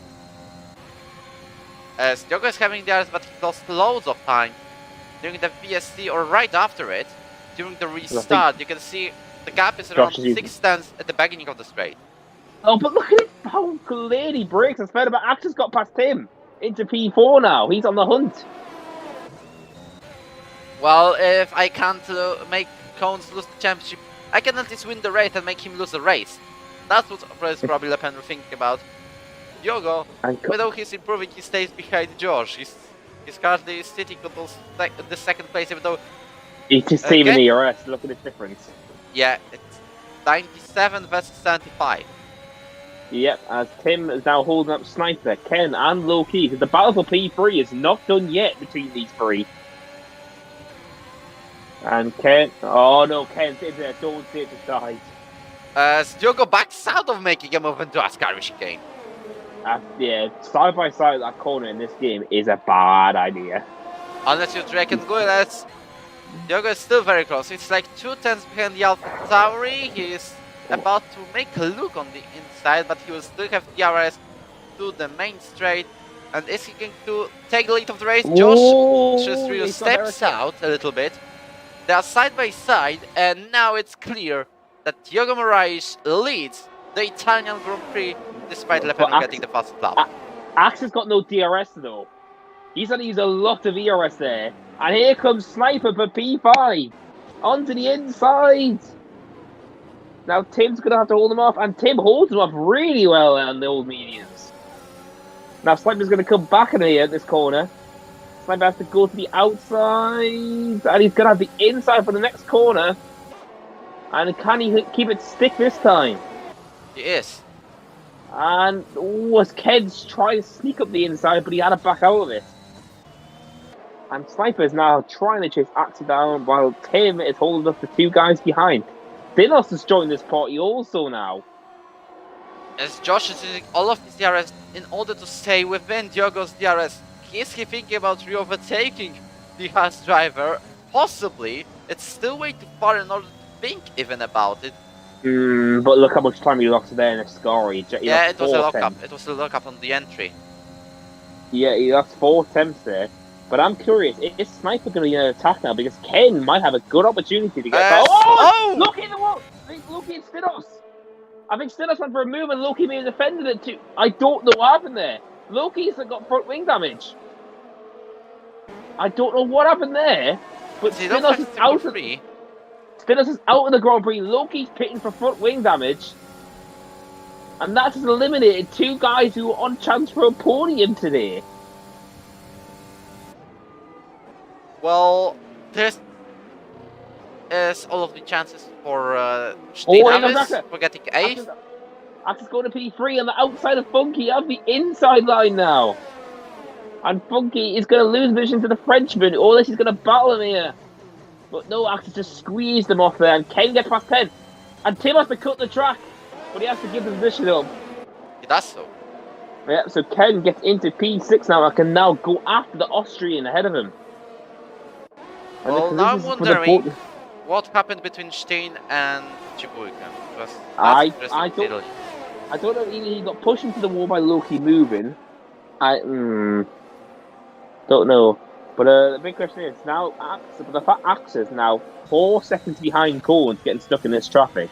As Diogo is having theirs, but he lost loads of time during the VSC or right after it. During the restart, you can see the gap is around 6 tenths at the beginning of the straight. Oh, but look at how clear he breaks. I swear, but Axel's got past him into P4 now. He's on the hunt. Well, if I can't make Cones lose the championship, I can at least win the race and make him lose the race. That's what probably Le Pen will think about. Diogo, although he's improving, he stays behind George. He's currently sitting on the second place, even though... He's just saving the ERS, look at the difference. Yeah, it's 97 versus 75. Yep, as Tim is now holding up Sniper, Ken and Low-Key, because the battle for P3 is not done yet between these three. And Ken... Oh no, Ken's in there, don't sit aside. Diogo backs out of making a move into Ascari chicane. Yeah, side by side that corner in this game is a bad idea. Unless you Draken Goyles, Diogo is still very close. It's like 2/10 behind the Alpha Tauri. He is about to make a look on the inside, but he will still have DRS to the main straight. And is he going to take the lead of the race? Josh just really steps out a little bit. They are side by side, and now it's clear that Diogo Moraes leads the Italian Grand Prix despite Le Pen getting the fastest lap. Axe has got no DRS though. He's going to use a lot of ERS there. And here comes Sniper for P5. Onto the inside. Now Tim's going to have to hold him off. And Tim holds him off really well on the old mediums. Now Sniper's going to come back in here at this corner. Sniper has to go to the outside. And he's going to have the inside for the next corner. And can he keep it stick this time? He is. And was Ked's trying to sneak up the inside, but he had to back out of it. And Sniper is now trying to chase Axel down while Tim is holding up the two guys behind. Dinos has joined this party also now. As Josh is using all of his DRS in order to stay within Diogo's DRS. Is he thinking about re-overtaking the Haas driver? Possibly. It's still way too far in order to think even about it. But look how much time he lost there in Ascari. Yeah, it was a lockup. It was a lockup on the entry. Yeah, he lost 4 attempts there. But I'm curious, is Sniper going to attack now? Because Ken might have a good opportunity to get... Loki in the wall! Loki and Stinos! I think Stinos went for a move and Loki may have defended it too. I don't know what happened there. Loki's got front wing damage. I don't know what happened there. But Stinos is out of... Stinos is out of the Grand Prix. Loki's pitting for front wing damage. And that has eliminated 2 guys who were on chance for a podium today. Well, this is all of the chances for Stein for getting 8th. Axel's going to P3 on the outside of Funky on the inside line now. And Funky is going to lose vision to the Frenchman, or else he's going to battle him here. But no, Axel just squeezed him off there, and Ken gets past 10. And Tim has to cut the track, but he has to give the position up. He does so. Yeah, so Ken gets into P6 now and can now go after the Austrian ahead of him. And well, now I'm wondering what happened between Stein and Chibulka. I don't know if he got pushed into the wall by Loki moving. Don't know. But the big question is now, the fact Axel is now 4 seconds behind Cones getting stuck in this traffic.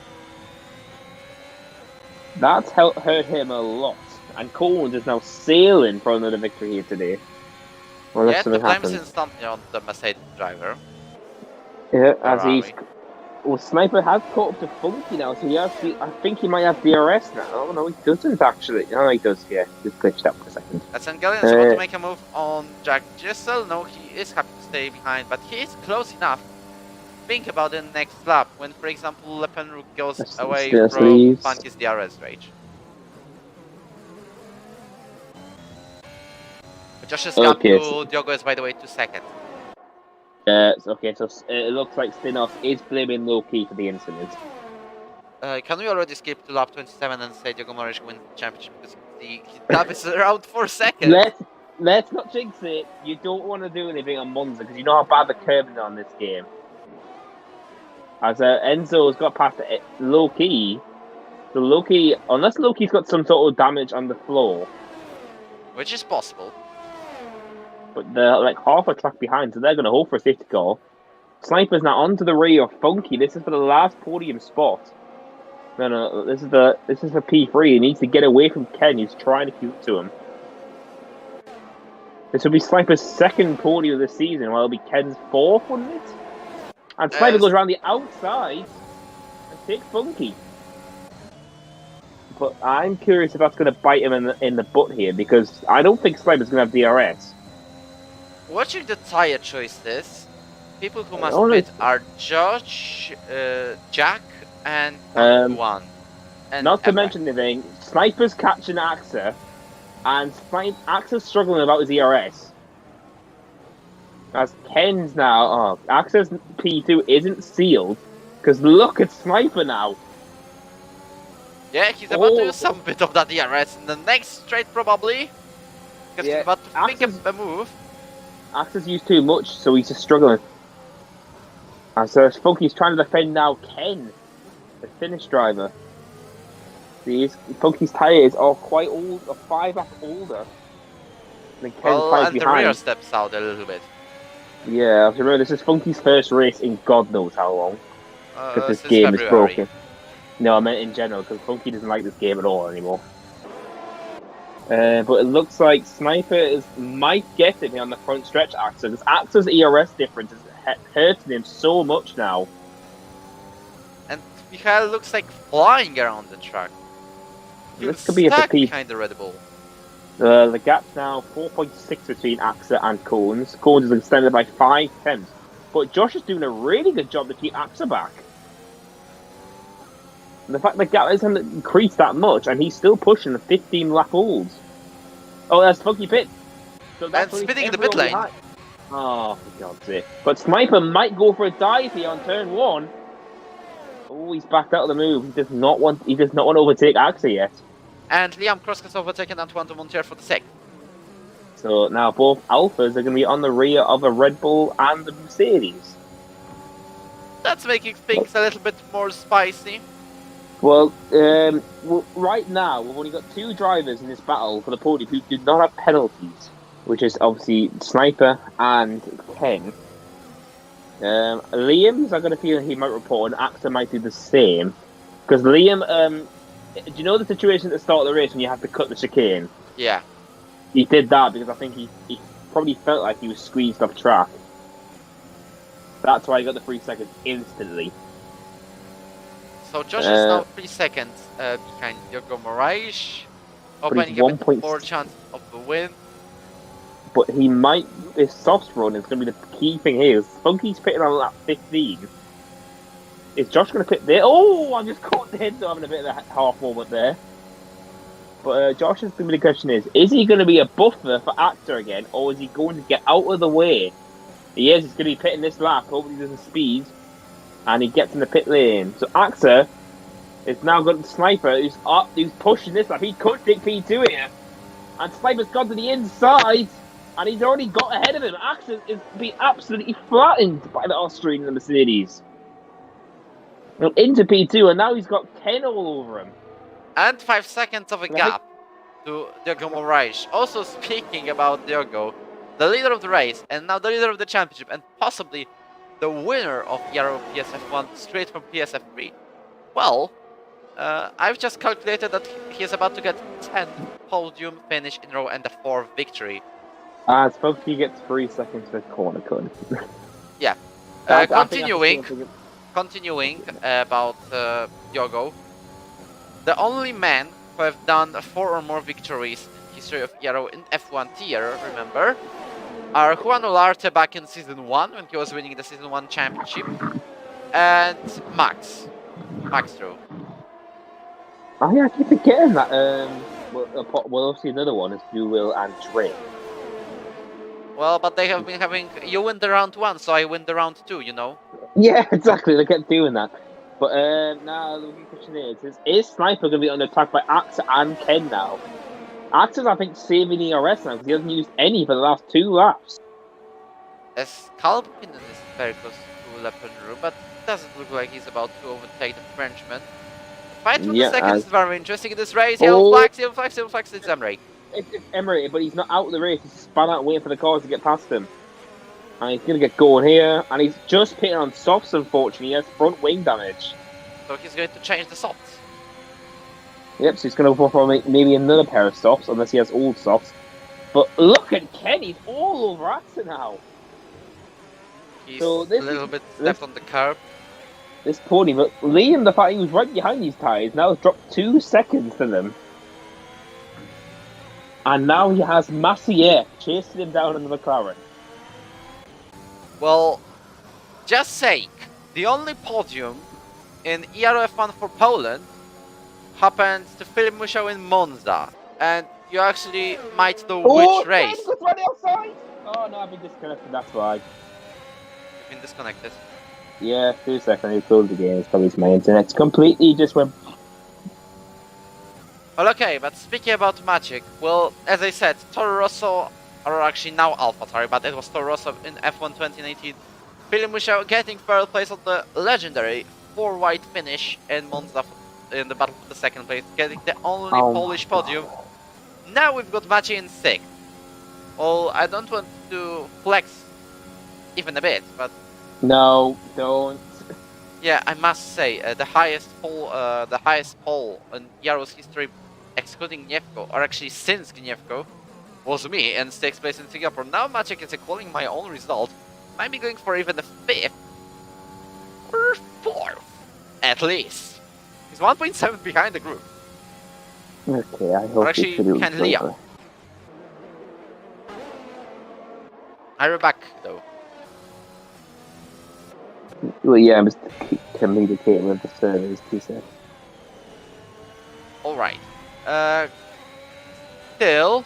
That's hurt him a lot. And Cones is now sailing for another victory here today. Well, yeah, the blame is instantly on the Mercedes driver. Yeah, as he's... Well, Sniper has caught up to Funky now, so he has I think he might have DRS now. Oh, no, he doesn't actually. No, he does, yeah. Just glitched out for a second. That's Angelian is about to make a move on Jack Gissel. No, he is happy to stay behind, but he is close enough. Think about the next lap, when, for example, Le Pen goes away from Funky's DRS rage. But Josh's gap to Diogo is, by the way, 2 seconds. Okay, so it looks like Stinos is blaming Loki for the incident. Can we already skip to lap 27 and say Diogo Moraes wins the championship because the lap is around 4 seconds? Let's not jinx it. You don't want to do anything on Monza because you know how bad the curbing on this game. As Enzo's got past Loki, so Loki, unless Loki's got some sort of damage on the floor, which is possible. But they're like half a track behind, so they're going to hope for a safety car. Sniper's now onto the rear of Funky. This is for the last podium spot. No, this is for P3. He needs to get away from Ken. He's trying to keep to him. This will be Sniper's second podium of the season, while it'll be Ken's fourth, wouldn't it? And Sniper goes around the outside and takes Funky. But I'm curious if that's going to bite him in the butt here, because I don't think Sniper's going to have DRS. Watching the tyre choices, people who must pit are Josh, Jack, and one. And not to mention anything, Sniper's catching Axa, and Axa's struggling about his ERS. As Ken's now, Axa's P2 isn't sealed, because look at Sniper now. Yeah, he's about to do some bit of that DRS in the next straight, probably. Because he's about to make a move. Axa's used too much, so he's just struggling. And so Funky's trying to defend now Ken, the Finnish driver. Funky's tyres are quite old, 5 laps older than Ken's tyres and behind. the rear steps out a little bit. Yeah, remember, this is Funky's first race in God knows how long. Because this game is broken. No, I meant in general, because Funky doesn't like this game at all anymore. But it looks like Sniper might get it on the front stretch, Axa, because Axa's ERS difference is hurting him so much now. And Michael looks like flying around the track. This could be a P behind the Red Bull. The gap's now 4.6 between Axa and Cones. Cones is extended by 5 tenths. But Josh is doing a really good job to keep Axa back. And the fact the gap hasn't increased that much, and he's still pushing the 15 lap olds. Oh, that's Funky pit. So that's and spinning in the pit lane. Behind. Oh, for God's sake. But Sniper might go for a dive here on turn 1. Oh, he's backed out of the move. He does not want to overtake Axa yet. And Liam Cross has overtaken Antoine de Montier for the second. So now both Alphas are going to be on the rear of a Red Bull and the Mercedes. That's making things a little bit more spicy. Well, right now, we've only got 2 drivers in this battle for the podium who do not have penalties, which is obviously Sniper and Ken. Liam's, I've got a feeling he might report, and Axa might do the same. Because Liam, do you know the situation at the start of the race when you have to cut the chicane? Yeah. He did that because I think he probably felt like he was squeezed off track. That's why he got the 3 seconds instantly. So Josh is now 3 seconds behind Diogo Moraes, opening a bit more chance of the win. But he might, this soft run is going to be the key thing here. Funky's pitting on lap 15. Is Josh going to pit there? Oh, I'm just caught the head, so having a bit of a half moment there. But Josh's the question is he going to be a buffer for Axa again, or is he going to get out of the way? He is, he's going to be pitting this lap, hopefully he doesn't speed. And he gets in the pit lane. So Axa is now got the Sniper who's pushing this lap. He could take P2 here. And Sniper's gone to the inside. And he's already got ahead of him. Axa is being absolutely flattened by the Austrian and the Mercedes. Into P2, and now he's got Ken all over him. And 5 seconds of a gap to Diogo Moraes. Also speaking about Diogo, the leader of the race, and now the leader of the championship, and possibly the winner of Yarrow PSF1 straight from PSF3. Well, I've just calculated that he is about to get 10 podium finish in a row and a 4th victory. I suppose he gets 3 seconds for corner cut. Yeah. Continuing about Diogo, the only man who have done 4 or more victories in the history of Yarrow in F1 tier, remember, are Juan Olarte back in Season 1 when he was winning the Season 1 championship, and Max Drew. Oh yeah, I keep forgetting that. Well, obviously another one is Will and Trey. Well, but they have been having, you win the round 1, so I win the round 2, you know? Yeah, exactly, they kept doing that. But now the question is Sniper going to be under attack by Axa and Ken now? Axa's, I think, saving ERS now because he hasn't used any for the last 2 laps. Skalpin is very close to Lepenru, but it doesn't look like he's about to overtake the Frenchman. Fight for the seconds is very interesting in this race. Yellow flags, it's Emre. It's Emre, but he's not out of the race. He's spun out waiting for the cars to get past him. And he's going to get going here. And he's just pitting on softs, unfortunately. He has front wing damage. So he's going to change the softs. Yep, so he's going to go for maybe another pair of softs, unless he has old softs. But look at Ken, he's all over Axel now. He's So a this little bit stepped on the curb. This pony, but Liam, the fact he was right behind these tyres, now has dropped 2 seconds to them. And now he has Massier chasing him down in the McLaren. Well, just sake, the only podium in ERF1 for Poland happened to Filip Musiał in Monza. And you actually might know which race. Oh, right outside! Oh no, I've been disconnected, that's why. You've been disconnected. Yeah, 2 seconds, I closed the game, it's probably my internet's completely just went... Well, okay, but speaking about Maciek, well, as I said, Toro Rosso, or actually now AlphaTauri, but it was Toro Rosso in F1 2018. Filip Musiał getting third place on the legendary 4-white finish in Monza in the battle for the second place, getting the only Polish podium. Now we've got Maciej in 6th. Well, I don't want to flex even a bit, but... No, don't. Yeah, I must say, the highest pole in Yaro's history, excluding Gniewko, or actually since Gniewko, was me in 6th place in Singapore. Now Maciek is equaling my own result. Might be going for even a 5th or 4th, at least. He's 1.7 behind the group. Okay, I hope Or actually, can Liam. I'll be back though. Well, yeah, I'm just communicating with the servers, 2 seconds. Alright. Still.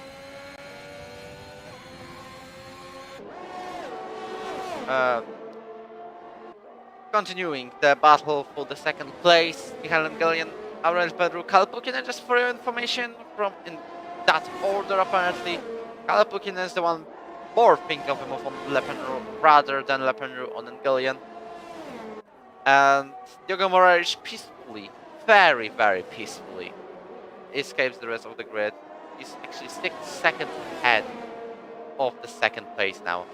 Continuing the battle for the second place, Michal Engelian, Aurel Pedro, Kalpukinen, just for your information, from in that order apparently. Kalpukinen is the one more thinking of a move on Lepenru rather than Lepenru on Engelian. And Diogo Moraes peacefully, very, very peacefully, escapes the rest of the grid. He's actually 6 seconds ahead of the second place now.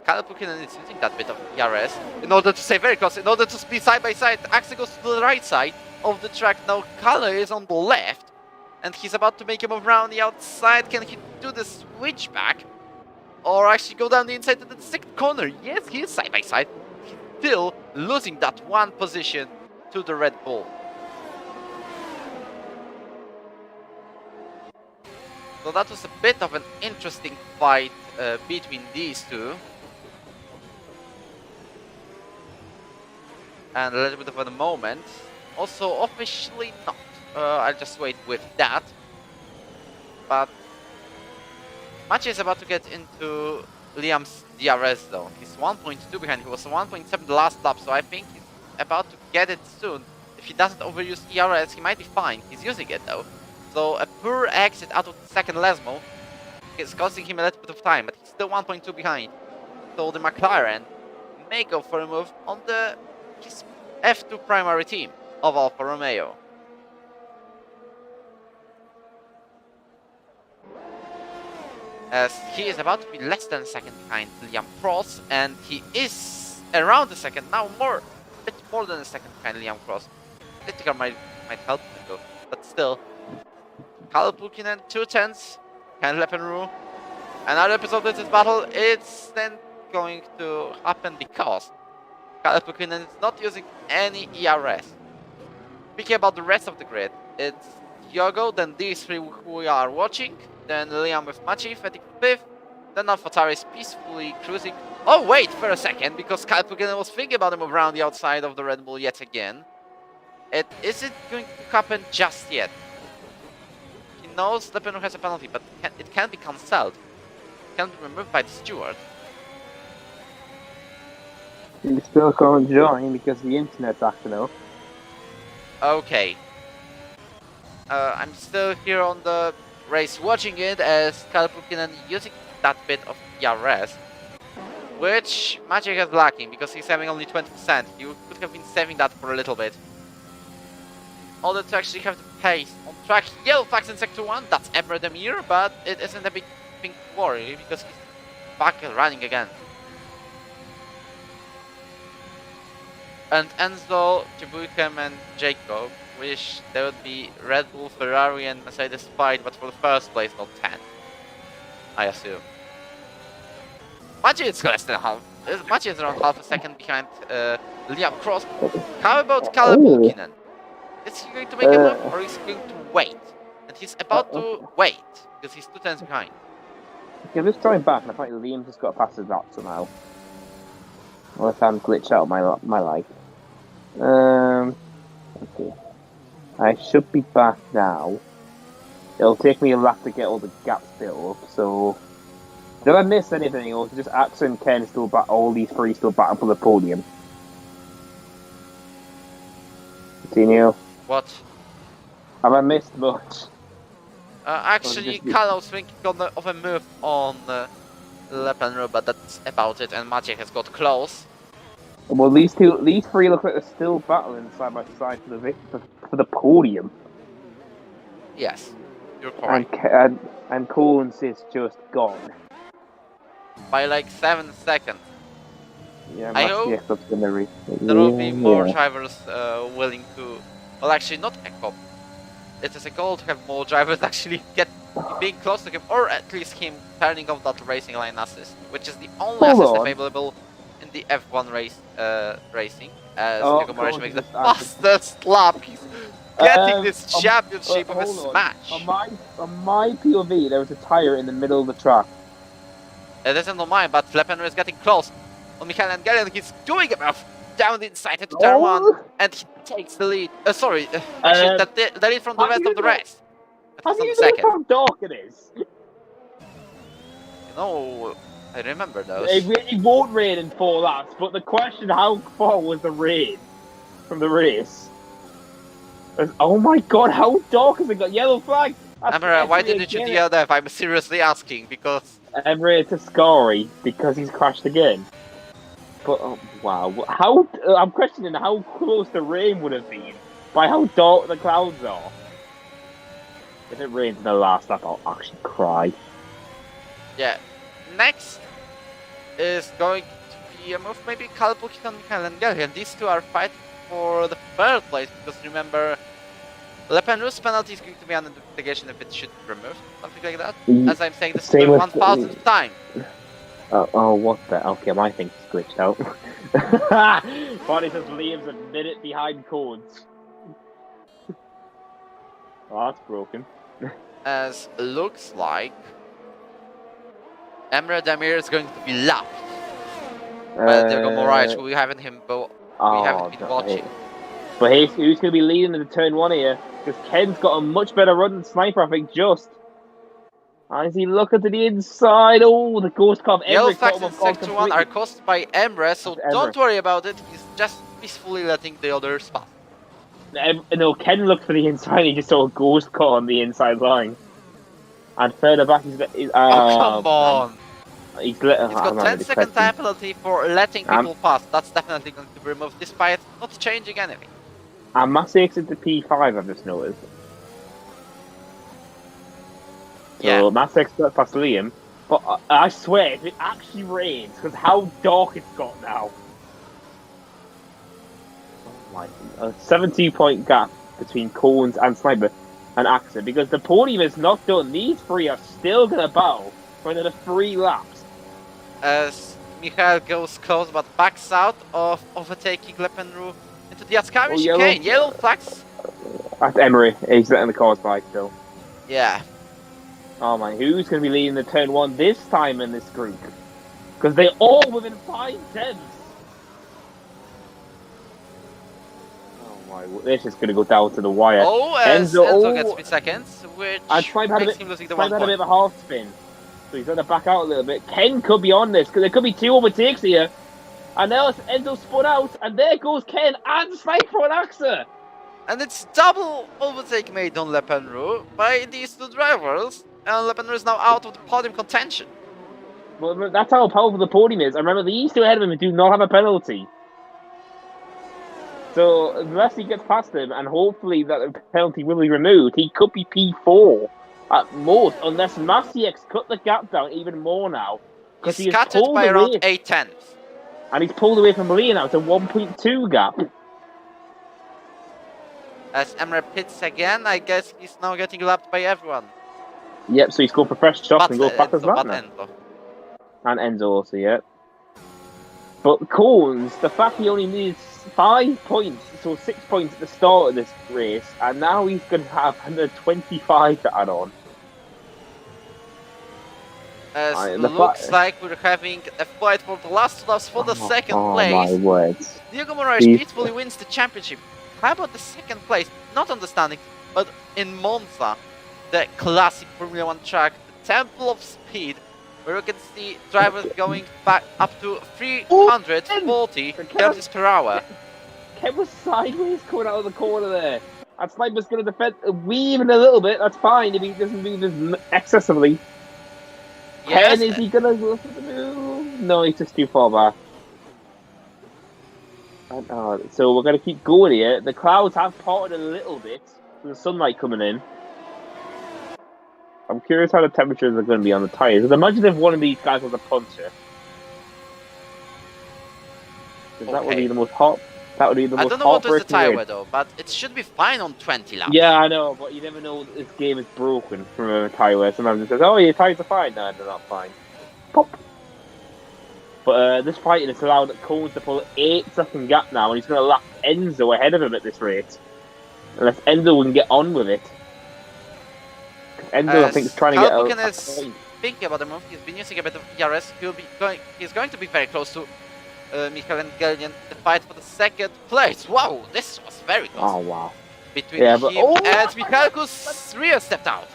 Kalpukinen is using that bit of ERS in order to stay very close, in order to be side by side. Axel goes to the right side of the track. Now Kalle is on the left, and he's about to make a move around the outside. Can he do the switchback? Or actually go down the inside to the 6th corner? Yes, he is side by side. He's still losing that 1 position to the Red Bull. So that was a bit of an interesting fight between these two. And a little bit of a moment. Also, officially not. I'll just wait with that. But Maciej is about to get into Liam's DRS though. He's 1.2 behind. He was 1.7 the last lap, so I think he's about to get it soon. If he doesn't overuse ERS, he might be fine. He's using it though. So a poor exit out of the second Lesmo is costing him a little bit of time, but he's still 1.2 behind. So the McLaren may go for a move on his F2 primary team of Alfa Romeo. As he is about to be less than a second behind Liam Cross, and he is around a second, now a bit more than a second behind Liam Cross. Critical might help him though, but still. Kalpukinen 2/10, Ken Lepenru. Another episode of this battle, it's then going to happen because Kalpukinen is not using any ERS. Speaking about the rest of the grid, it's Diogo, then these 3 who we are watching, then Liam with Maciej, Fetik 5th, then AlphaTauri is peacefully cruising. Oh wait for a second, because Kalpukinen was thinking about a move around the outside of the Red Bull yet again. It isn't going to happen just yet. He knows Lepenru has a penalty, but it can't be cancelled. It can't be removed by the steward. You still can't join because the internet's acting up. Okay. I'm still here on the race watching it as Kalpukinen using that bit of ERS, which Maciej is lacking because he's having only 20%. You could have been saving that for a little bit. In order to actually have the pace on track. Yellow flags in Sector 1, that's Emre Demir, but it isn't a big thing to worry because he's back and running again. And Enzo, Chibuikem and Jacob wish there would be Red Bull, Ferrari and Mercedes fight, but for the first place, not 10. I assume. Maciej is less than half. Maciej is around half a second behind Liam Cross. How about Kalle Bulkinen? Is he going to make a move or is he going to wait? And he's about to wait because he's 2 turns behind. Okay, let's try back, and I think Liam just got past his lap somehow. Unless I'm glitched out my life. Okay. I should be back now. It'll take me a lap to get all the gaps built up, so... Did I miss anything, or just Axe and Ken still all these three still battle for the podium? Continue. What? Have I missed much? Actually, Kalle was thinking of a move on Lepenru, but that's about it, and Maciej has got close. Well, these three look like they're still battling side by side for the podium. Yes, you're correct. And Collins is just gone. By like 7 seconds. Yeah, I hope there will be more drivers willing to... Well, actually, not Ekop. It is a goal to have more drivers actually being close to him, or at least him turning off that racing line assist, which is the only assist available in the F1 racing. As Diego Moraes makes the fastest lap. He's getting this championship of a smash. On my POV, there was a tire in the middle of the track. It isn't on mine, but Lepenru is getting close on Michael Engelen. He's doing a move down the inside into turn 1, and he takes the lead. Sorry, actually, the lead from the rest of the race. Have you noticed how dark it is? You know, I remember those. It won't rain in 4 laps, but the question, how far was the rain from the race? Oh my god, how dark has it got? Yellow flag! Emre, why didn't you DNF? I'm seriously asking, because... Emre Tascari, because he's crashed again. But, oh, wow, I'm questioning how close the rain would have been by how dark the clouds are. If it rains in the last lap, I'll actually cry. Yeah. Next is going to be a move, maybe Kalle Bulkinen and Michael Engelen. And these two are fighting for the 3rd place, because remember, Lepenru's penalty is going to be under investigation if it should be removed, something like that. As I'm saying this for the 1000th time. Oh, what the? Okay, my thing's glitched out. Bonnie says Liam's a minute behind codes. Oh, that's broken. As looks like Emre Demir is going to be lapped by Diego Moraes, who we haven't been watching. But who's going to be leading into turn 1 here? Because Ken's got a much better run than Sniper, I think, just. As he looking to the inside, oh, the ghost car of Emre. Yellow flags in Sector 1 are caused by Emre, so don't worry about it. He's just peacefully letting the others pass. No, Ken looked for the inside, he just saw a ghost car on the inside line. And further back, he's oh, come on! He's got 10-second time penalty for letting people pass. That's definitely going to be removed, despite not changing anything. And Maciej's into P5, I've just noticed. So yeah. Maciej's got past Liam, but I swear, if it actually rains, because how dark it's got now. Oh my, a 17-point gap between Collins and Sniper and Axe, because the podium is not done. These three are still going to battle for another 3 laps. As Michael goes close but backs out of overtaking Lepenru into the Ascari chicane. Yellow flags. That's Emery. He's letting the cars by still. Yeah. Oh my, who's going to be leading the turn 1 this time in this group? Because they're all within 5 tenths. Oh my, this is going to go down to the wire. Oh, Enzo gets 3 seconds, which makes him losing the 1 point. Had a bit of a half spin. So he's going to back out a little bit. Ken could be on this, because there could be 2 overtakes here. And now Enzo spun out, and there goes Ken and Sniper on Axa. And it's double overtake made on Lepenru by these 2 drivers. And Lepenru is now out of the podium contention. Well, that's how powerful the podium is. And remember, these 2 ahead of him do not have a penalty. So, unless he gets past him, and hopefully that penalty will be removed, he could be P4 at most, unless Maciej's cut the gap down even more now. He's cut it by around 8 tenths. And he's pulled away from Malia now to 1.2 gap. As Emre pits again, I guess he's now getting lapped by everyone. Yep, so he's going for fresh shots and goes back as well but now. Enzo. And Enzo also, yeah. But Cones, the fact he only needs 5 points, so 6 points at the start of this race, and now he's going to have another 25 to add on. Looks like we're having a fight for the last laps for the second place. Oh my words. Diego Moraes peacefully wins the championship. How about the second place? Not understanding, but in Monza, the classic Formula 1 track, the Temple of Speed, where you can see drivers going back up to 340 kilometers per hour. Ken was sideways coming out of the corner there. And Sniper's going to defend, weaving a little bit. That's fine if he doesn't move as excessively. Yes. Ken, is he going to go for the move? No, he's just too far back. So we're going to keep going here. The clouds have parted a little bit with the sunlight coming in. I'm curious how the temperatures are going to be on the tyres. Because imagine if one of these guys was a puncher. That would be the most hot. That would be the most. I don't know what is the tyre wear though, but it should be fine on 20 laps. Yeah, I know, but you never know if this game is broken from a tyre wear. Sometimes it says, "Oh, your tyres are fine." No, they're not fine. Pop. But this fighting has allowed Cones to pull an 8-second gap now, and he's going to lap Enzo ahead of him at this rate. Unless Enzo can get on with it. Enzo, I think, is trying to get out. Thinking about the move, he's been using a bit of ERS. He's going to be very close to Michael and Gellian. The fight for the second place. Wow, this was very close. Oh, wow. Between him and Michael, who's Ria stepped out.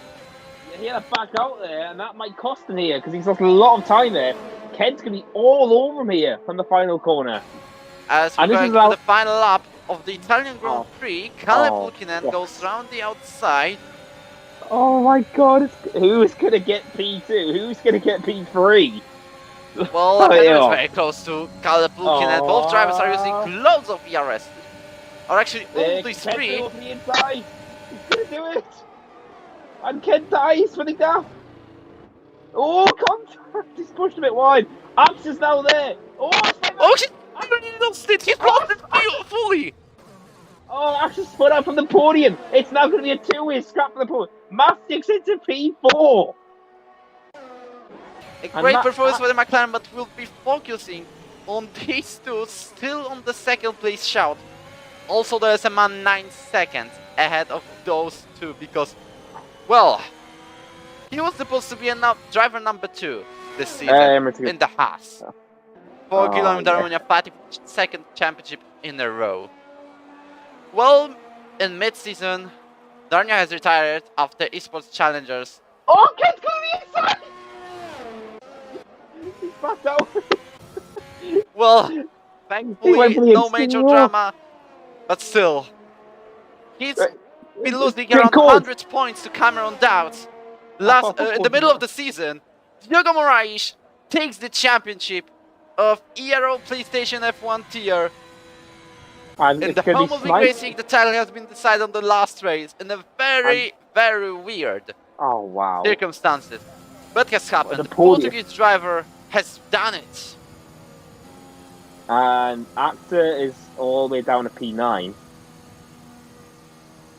Yeah, he had to back out there, and that might cost him here, because he's lost a lot of time there. Ken's going to be all over him here from the final corner. As we're going to the final lap of the Italian Grand Prix, Kalle Pulkkinen goes round the outside. Oh my god, who's going to get P2? Who's going to get P3? Well, Lepenu is very close to Kalle Pulkkinen. Both drivers are using loads of ERS. Or actually, all these three. He's going to do it. And Ken dies for the gap. Oh, contact! He's pushed a bit wide. Axe is now there. Oh shit! I already lost it. He's blocked it fully. Oh, Axe is spun out from the podium. It's now going to be a two-way scrap for the podium. Mastick's into P4. A great performance for the McLaren, but we'll be focusing on these two still on the second place shout. Also, there's a man 9 seconds ahead of those two because, well, he was supposed to be a driver number 2 this season in the Haas. 4 kilometer Romania 52nd championship in a row. Well, in mid-season, Darnia has retired after esports challengers. Oh, Ken's going to the inside! He's backed out. Well, thankfully, no major drama, but still, he's been losing around 100 points to Cameron Dowds. In the middle of the season, Diego Moraes takes the championship of ERO PlayStation F1 tier. And in the home of racing, the title has been decided on the last race in a very, very weird circumstances. But has happened. The Portuguese driver has done it. And Actor is all the way down to P9.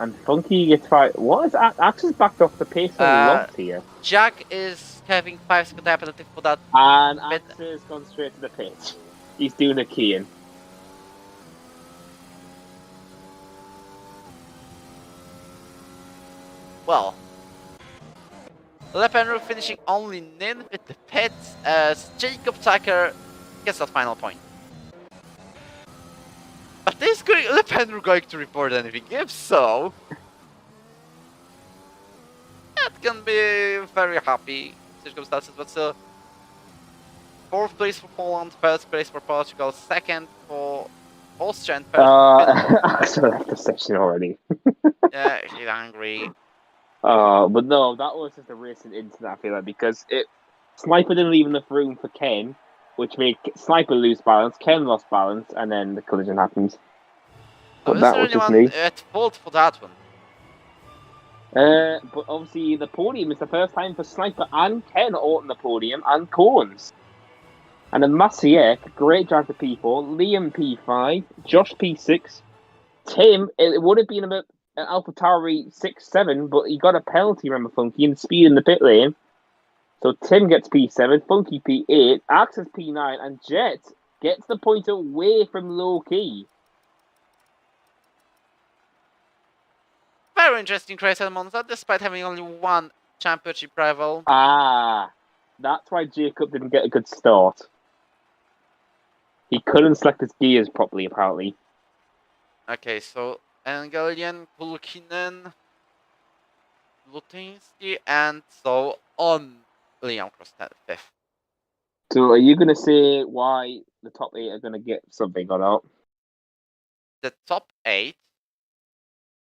And Funky gets 5. What is Actor's backed off the pace a lot here? Jack is having 5 second penalty for that. And Actor has gone straight to the pitch. He's doing a key-in. Well, Lepenu finishing only nin with the pits as Jacob Tucker gets that final point. But is Lepenu going to report anything? If so, that can be very happy circumstances, but still. 4th place for Poland, 1st place for Portugal, 2nd for Austria, and 1st. I left the session already. Yeah, he's angry. But no, that was just a racing incident, I feel like, because Sniper didn't leave enough room for Ken, which made Sniper lose balance, Ken lost balance, and then the collision happens. But that was just me. At fault for that one? But obviously the podium is the first time for Sniper and Ken on the podium, and Cones. And then Wojciech, great drive to P4, Liam P5, Josh P6, Tim, it would have been a bit AlphaTauri 6-7, but he got a penalty, remember, Funky, and speed in the pit lane. So Tim gets P7, Funky P8, Axe's P9, and Jet gets the point away from Low Key. Very interesting race at Monza, despite having only one championship rival. Ah, that's why Jacob didn't get a good start. He couldn't select his gears properly, apparently. Okay, so Engelian, Pulkinen, Lutinsky, and so on. Liam Cross 5th. So are you going to say why the top 8 are going to get something or not? The top 8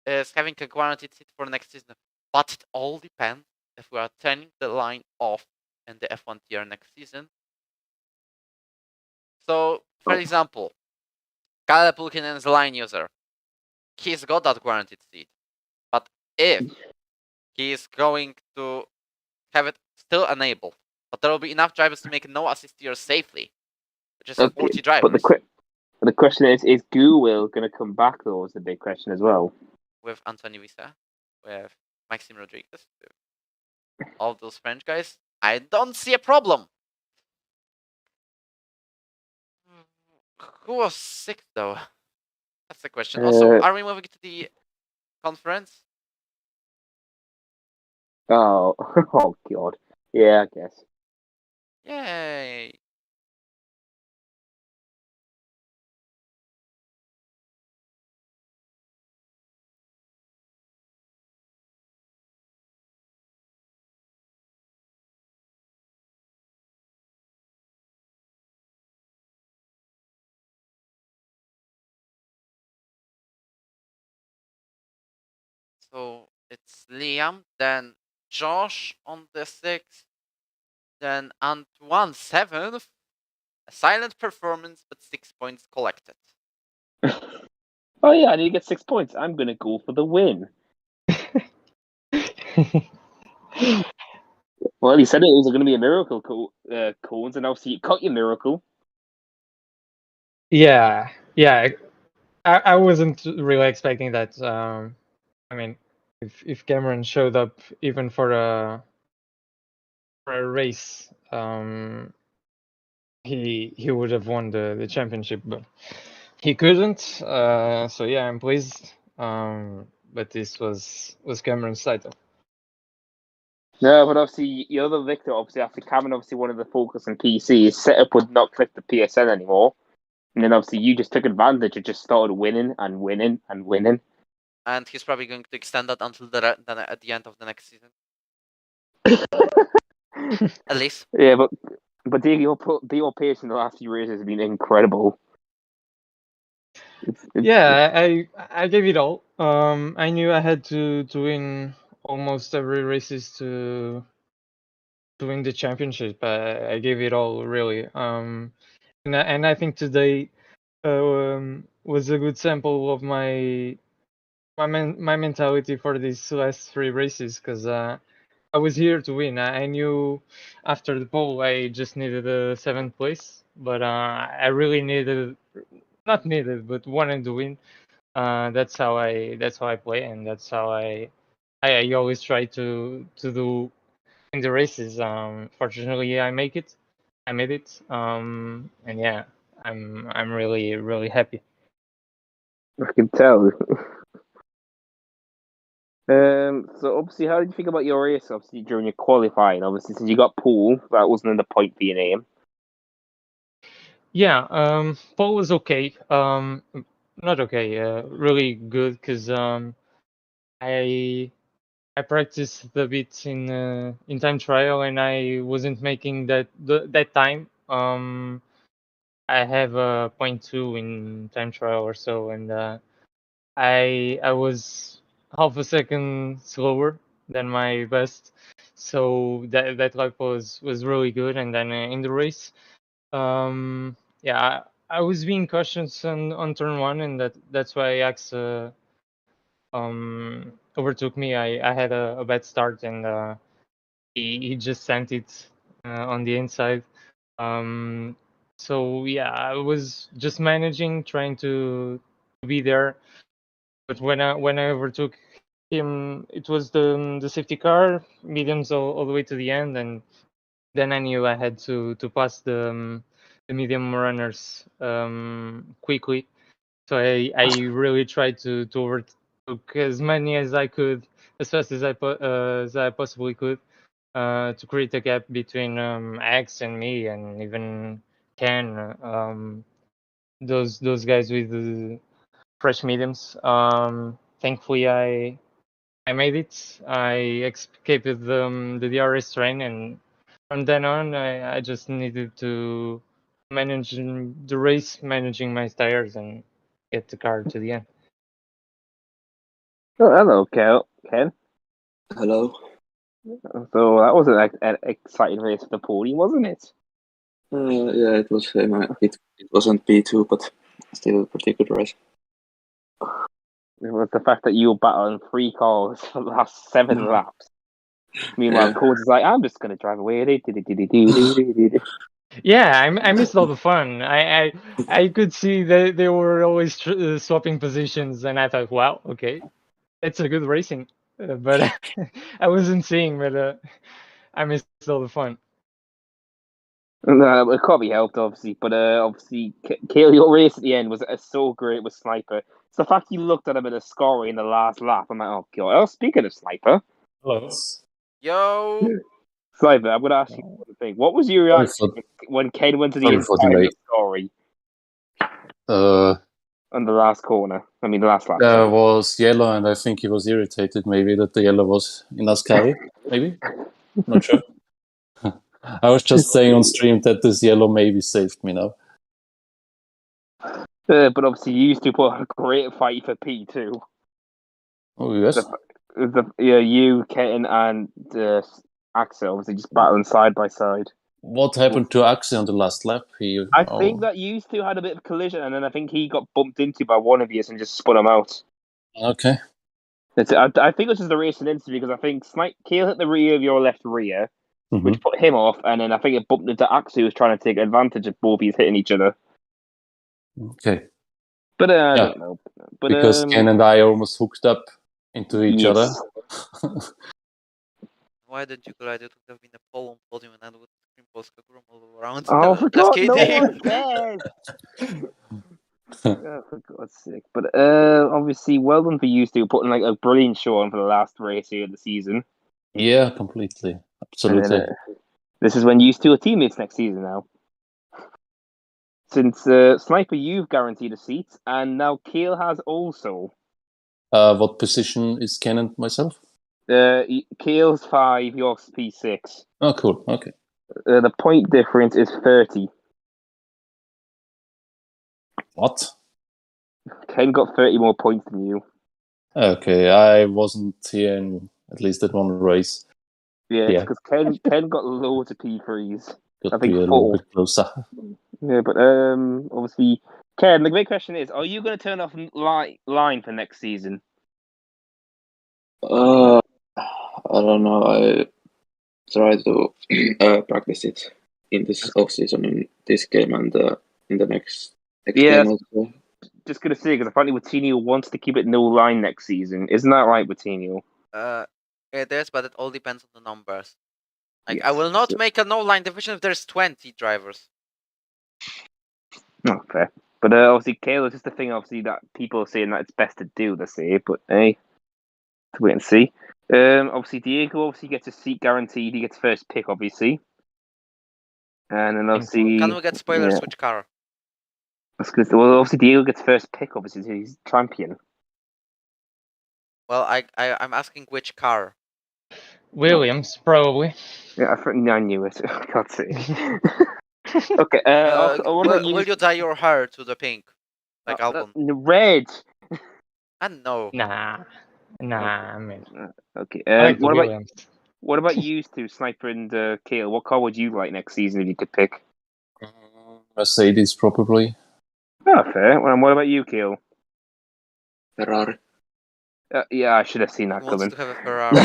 is having a guaranteed seat for next season, but it all depends if we are turning the line off in the F1 tier next season. So, for example, Kalle Pulkinen is a line user. He's got that guaranteed seat. But if he's going to have it still enabled, but there will be enough drivers to make no assist tier safely, which is 40 drivers. But the question is Guwil going to come back, though, is the big question as well. With Anthony Visa, with Maxime Rodriguez, with all those French guys, I don't see a problem. Who was 6th, though? That's the question. Also, are we moving to the conference? Oh, oh God. Yeah, I guess. Yay. So it's Liam, then Josh on the 6th, then Antoine 7th. A silent performance, but 6 points collected. Oh yeah, I need to get 6 points. I'm going to go for the win. Well, he said it was going to be a miracle, Cones, and obviously you cut your miracle. Yeah. I wasn't really expecting that. I mean, if Cameron showed up even for a race, he would have won the championship, but he couldn't. So yeah, I'm pleased. But this was Cameron's title. No, but obviously you're the victor. Obviously, after Cameron obviously wanted to focus on PC, his setup would not click the PSN anymore. And then obviously you just took advantage and just started winning and winning and winning. And he's probably going to extend that until at the end of the next season. At least. Yeah, but your pace in the last few races has been incredible. Yeah, I gave it all. I knew I had to win almost every races to win the championship. I gave it all, really. And I think today was a good sample of my mentality for these last 3 races, because I was here to win. I knew after the pole I just needed a 7th place, but I really but wanted to win. That's how I play, and that's how I always try to do in the races. Fortunately, I made it. And yeah, I'm really happy. I can tell. So obviously, how did you think about your race? Obviously, during your qualifying, obviously, since you got pole, that wasn't in the point for your name. Yeah, pole was okay. Not okay. Really good, because I practiced a bit in time trial, and I wasn't making that time. I have a 0.2 in time trial or so, and I was half a second slower than my best, so that lap was really good. And then in the race, yeah, I was being cautious on turn 1, and that's why Axe overtook me. I had a bad start, and he just sent it on the inside. So yeah, I was just managing, trying to be there. but when I overtook him, it was the safety car, mediums all the way to the end, and then I knew I had to pass the medium runners quickly. So I really tried to overtook as many as I could, as fast as I possibly could, to create a gap between X and me, and even Ken, those guys with the fresh mediums. Thankfully, I made it. I escaped the DRS train, and from then on, I just needed to manage the race, managing my tires, and get the car to the end. Oh, hello, Ken. Hello. So that was an exciting race for the podium, wasn't it? Yeah, it was. It wasn't P2, but still a pretty good race. It was the fact that you were battling 3 cars for the last 7 laps. Meanwhile, Yeah. Codes is like, I'm just going to drive away. Yeah, I missed all the fun. I could see that they were always swapping positions, and I thought, wow, okay, it's a good racing. But I wasn't seeing, but I missed all the fun. No, it can't be helped, obviously. But obviously, Kale, your race at the end was so great with Sniper. It's the fact you looked at him in the scoring in the last lap. I'm like, oh, God. Oh, speaking of Sniper. Hello. Yo! Sniper, I'm going to ask you one thing. What was your reaction when Ken went to the sorry for inside of delay. the scoring Uh, on the last corner? I mean, the last lap. there sorry. was yellow, and I think he was irritated maybe that the yellow was in Ascari. Maybe? Not sure. I was just saying on stream that this yellow maybe saved me now. But obviously, you used to put on a great fight for P2. Oh, yes. You, Ken, and Axel, obviously just battling side by side. What happened to Axie on the last lap? I think that you two had a bit of collision, and then I think he got bumped into by one of you and just spun him out. Okay. I think this is the racing incident because I think Kale hit the rear of your left rear, which put him off, and then I think it bumped into Axel, who was trying to take advantage of both of you hitting each other. Okay. But I don't know. But, because Ken and I almost hooked up into each other. Why did you collide? It would have been a pole on podium and I would scream Polska Grum all around. Oh, for Just God, kidding. no one cares! Oh, for God's sake. But obviously, well done for you two putting like a brilliant show on for the last race here of the season. Yeah, completely. Absolutely. And then, this is when you two are teammates next season now. Since Sniper, you've guaranteed a seat, and now Kale has also. What position is Ken and myself? Kale's 5, yours P6. Oh, cool. Okay. The point difference is 30. What? Ken got 30 more points than you. Okay, I wasn't here in at least that one race. Yeah, because Ken got loads of P3s. Got I think to be a 4. little bit closer. Yeah, but obviously, Ken, the big question is, are you going to turn off line for next season? I don't know. I try to practice it in this off season, in this game, and in the next game also. Just going to say, because apparently Watinio wants to keep it no line next season. Isn't that right, Watinio? It is, but it all depends on the numbers. Like, I will not make a no-line division if there's 20 drivers. Not fair. But obviously, Kale is just the thing, obviously, that people are saying that it's best to do, they say. But hey, to wait and see. Obviously, Diego obviously gets a seat guaranteed. He gets first pick, obviously. And then obviously... Can we get spoilers? Which car? That's good. Well, obviously, Diego gets first pick, obviously. He's champion. Well, I'm asking which car. Williams, probably. Yeah, I knew it. God's sake. Okay. Will you dye your hair to the pink, like Albon? Red. And no. Nah, I mean. Okay. Like what about you two, Sniper and Kale? What car would you like next season if you could pick? Mercedes, probably. Oh, fair. Well, what about you, Kale? Ferrari. Yeah, I should have seen that coming. To have a Ferrari.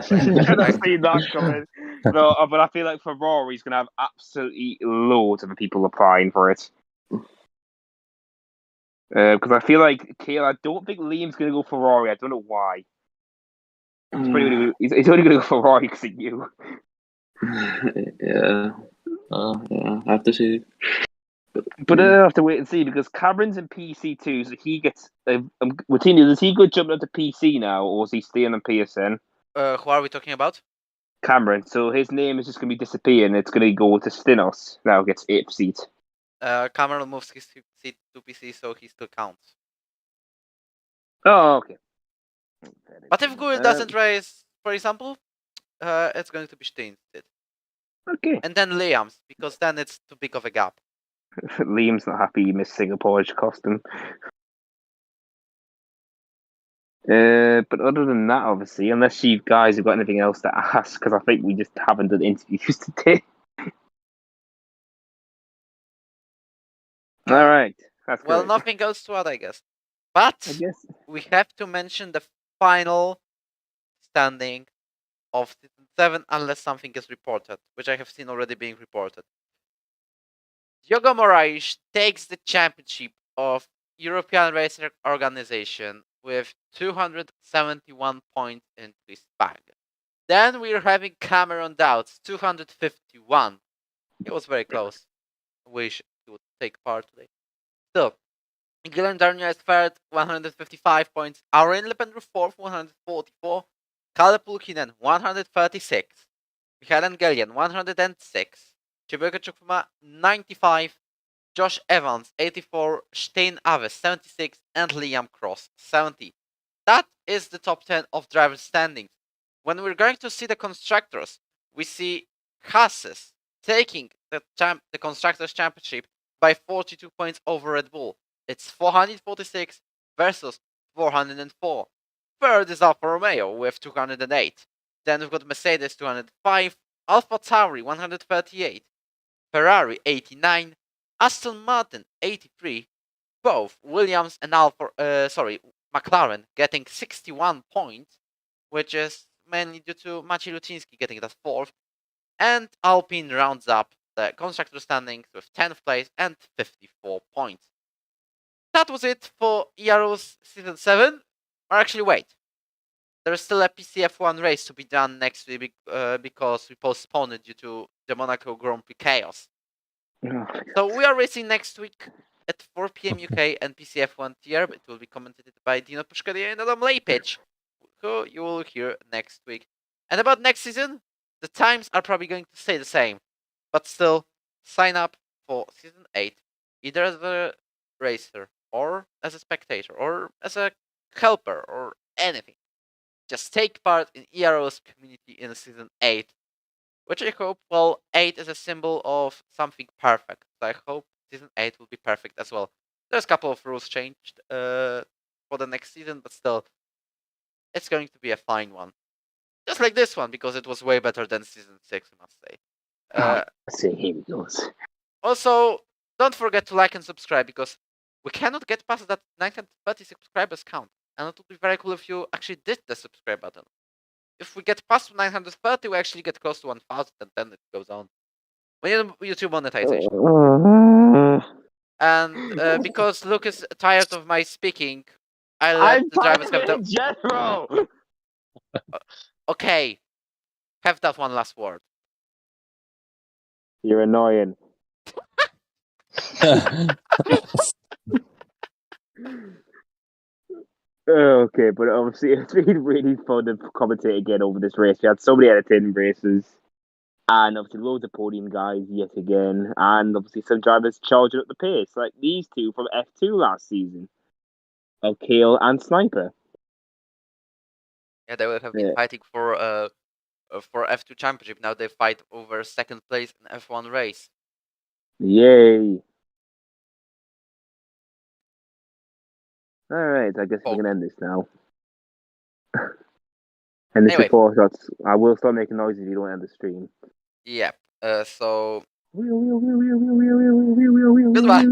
Should have seen that coming. No, but I feel like Ferrari's going to have absolutely loads of people applying for it. Because I feel like Kale, I don't think Liam's going to go Ferrari. I don't know why. He's only going to go Ferrari because of you. Yeah. Yeah, I have to see. But I have to wait and see because Cameron's in PC2, so he gets. Martina, does he go jumping onto PC now, or is he staying on PSN? Who are we talking about? Cameron. So his name is just going to be disappearing. It's going to go to Stinos now. Gets 8th seat. Cameron moves his seat to PC, so he still counts. Oh, okay. But if Gui doesn't race, for example, it's going to be Stein instead. Okay. And then Liam's, because then it's too big of a gap. Liam's not happy he missed Singapore's costume. But other than that, obviously, unless you guys have got anything else to ask, because I think we just haven't done interviews today. All right. That's Well, good. nothing else to add, I guess. But I guess. we have to mention the final standing of Season 7, unless something is reported, which I have seen already being reported. Diogo Moraes takes the championship of European Racer Organization with 271 points into his bag. Then we're having Cameron Dowds, 251. It was very close. Wish he would take part today. Still, Gillian Darnia is third, 155 points. Aurélien Lependre fourth, 144. Kalle Pulkkinen, 136. Michael Engelian, 106. Chiboko Chukwuma, 95. Josh Evans, 84. Stein Aves, 76. And Liam Cross, 70. That is the top 10 of driver standings. When we're going to see the constructors, we see Haas taking the Constructors' Championship by 42 points over Red Bull. It's 446 versus 404. Third is Alfa Romeo with 208. Then we've got Mercedes 205, Alfa Tauri 138, Ferrari 89, Aston Martin 83. Both Williams and McLaren getting 61 points, which is mainly due to Maciej Luciński getting that fourth. And Alpine rounds up the constructor standings with 10th place and 54 points. That was it for ERO's Season 7. Or actually, wait. There's still a PCF1 race to be done next week because we postponed it due to the Monaco Grand Prix chaos. So we are racing next week at 4 p.m. UK and PCF1 tier. It will be commented by Dino Pushkadia and Adam Lepich, who you will hear next week. And about next season, the times are probably going to stay the same. But still, sign up for Season 8, either as a racer, or as a spectator, or as a helper, or anything. Just take part in ERO's community in Season 8, which I hope, 8 is a symbol of something perfect. So I hope Season 8 will be perfect as well. There's a couple of rules changed for the next season, but still, it's going to be a fine one. Just like this one, because it was way better than Season 6, I must say. See, here he goes. Also, don't forget to like and subscribe, because we cannot get past that 930 subscribers count. And it would be very cool if you actually did the subscribe button. If we get past 930, we actually get close to 1000, and then it goes on. We need YouTube monetization. And because Luke is tired of my speaking, I let the drivers have in general. Okay, have that one last word. You're annoying. Okay, but obviously it's been really fun to commentate again over this race. We had so many entertaining races, and obviously loads of podium guys yet again, and obviously some drivers charging up the pace, like these two from F2 last season, of Kale and Sniper. Yeah, they will have been fighting for F2 championship. Now they fight over second place in F1 race. Yay! All right, I guess we can end this now. And this before shots. I will start making noises if you don't end the stream. Yep. So. Goodbye.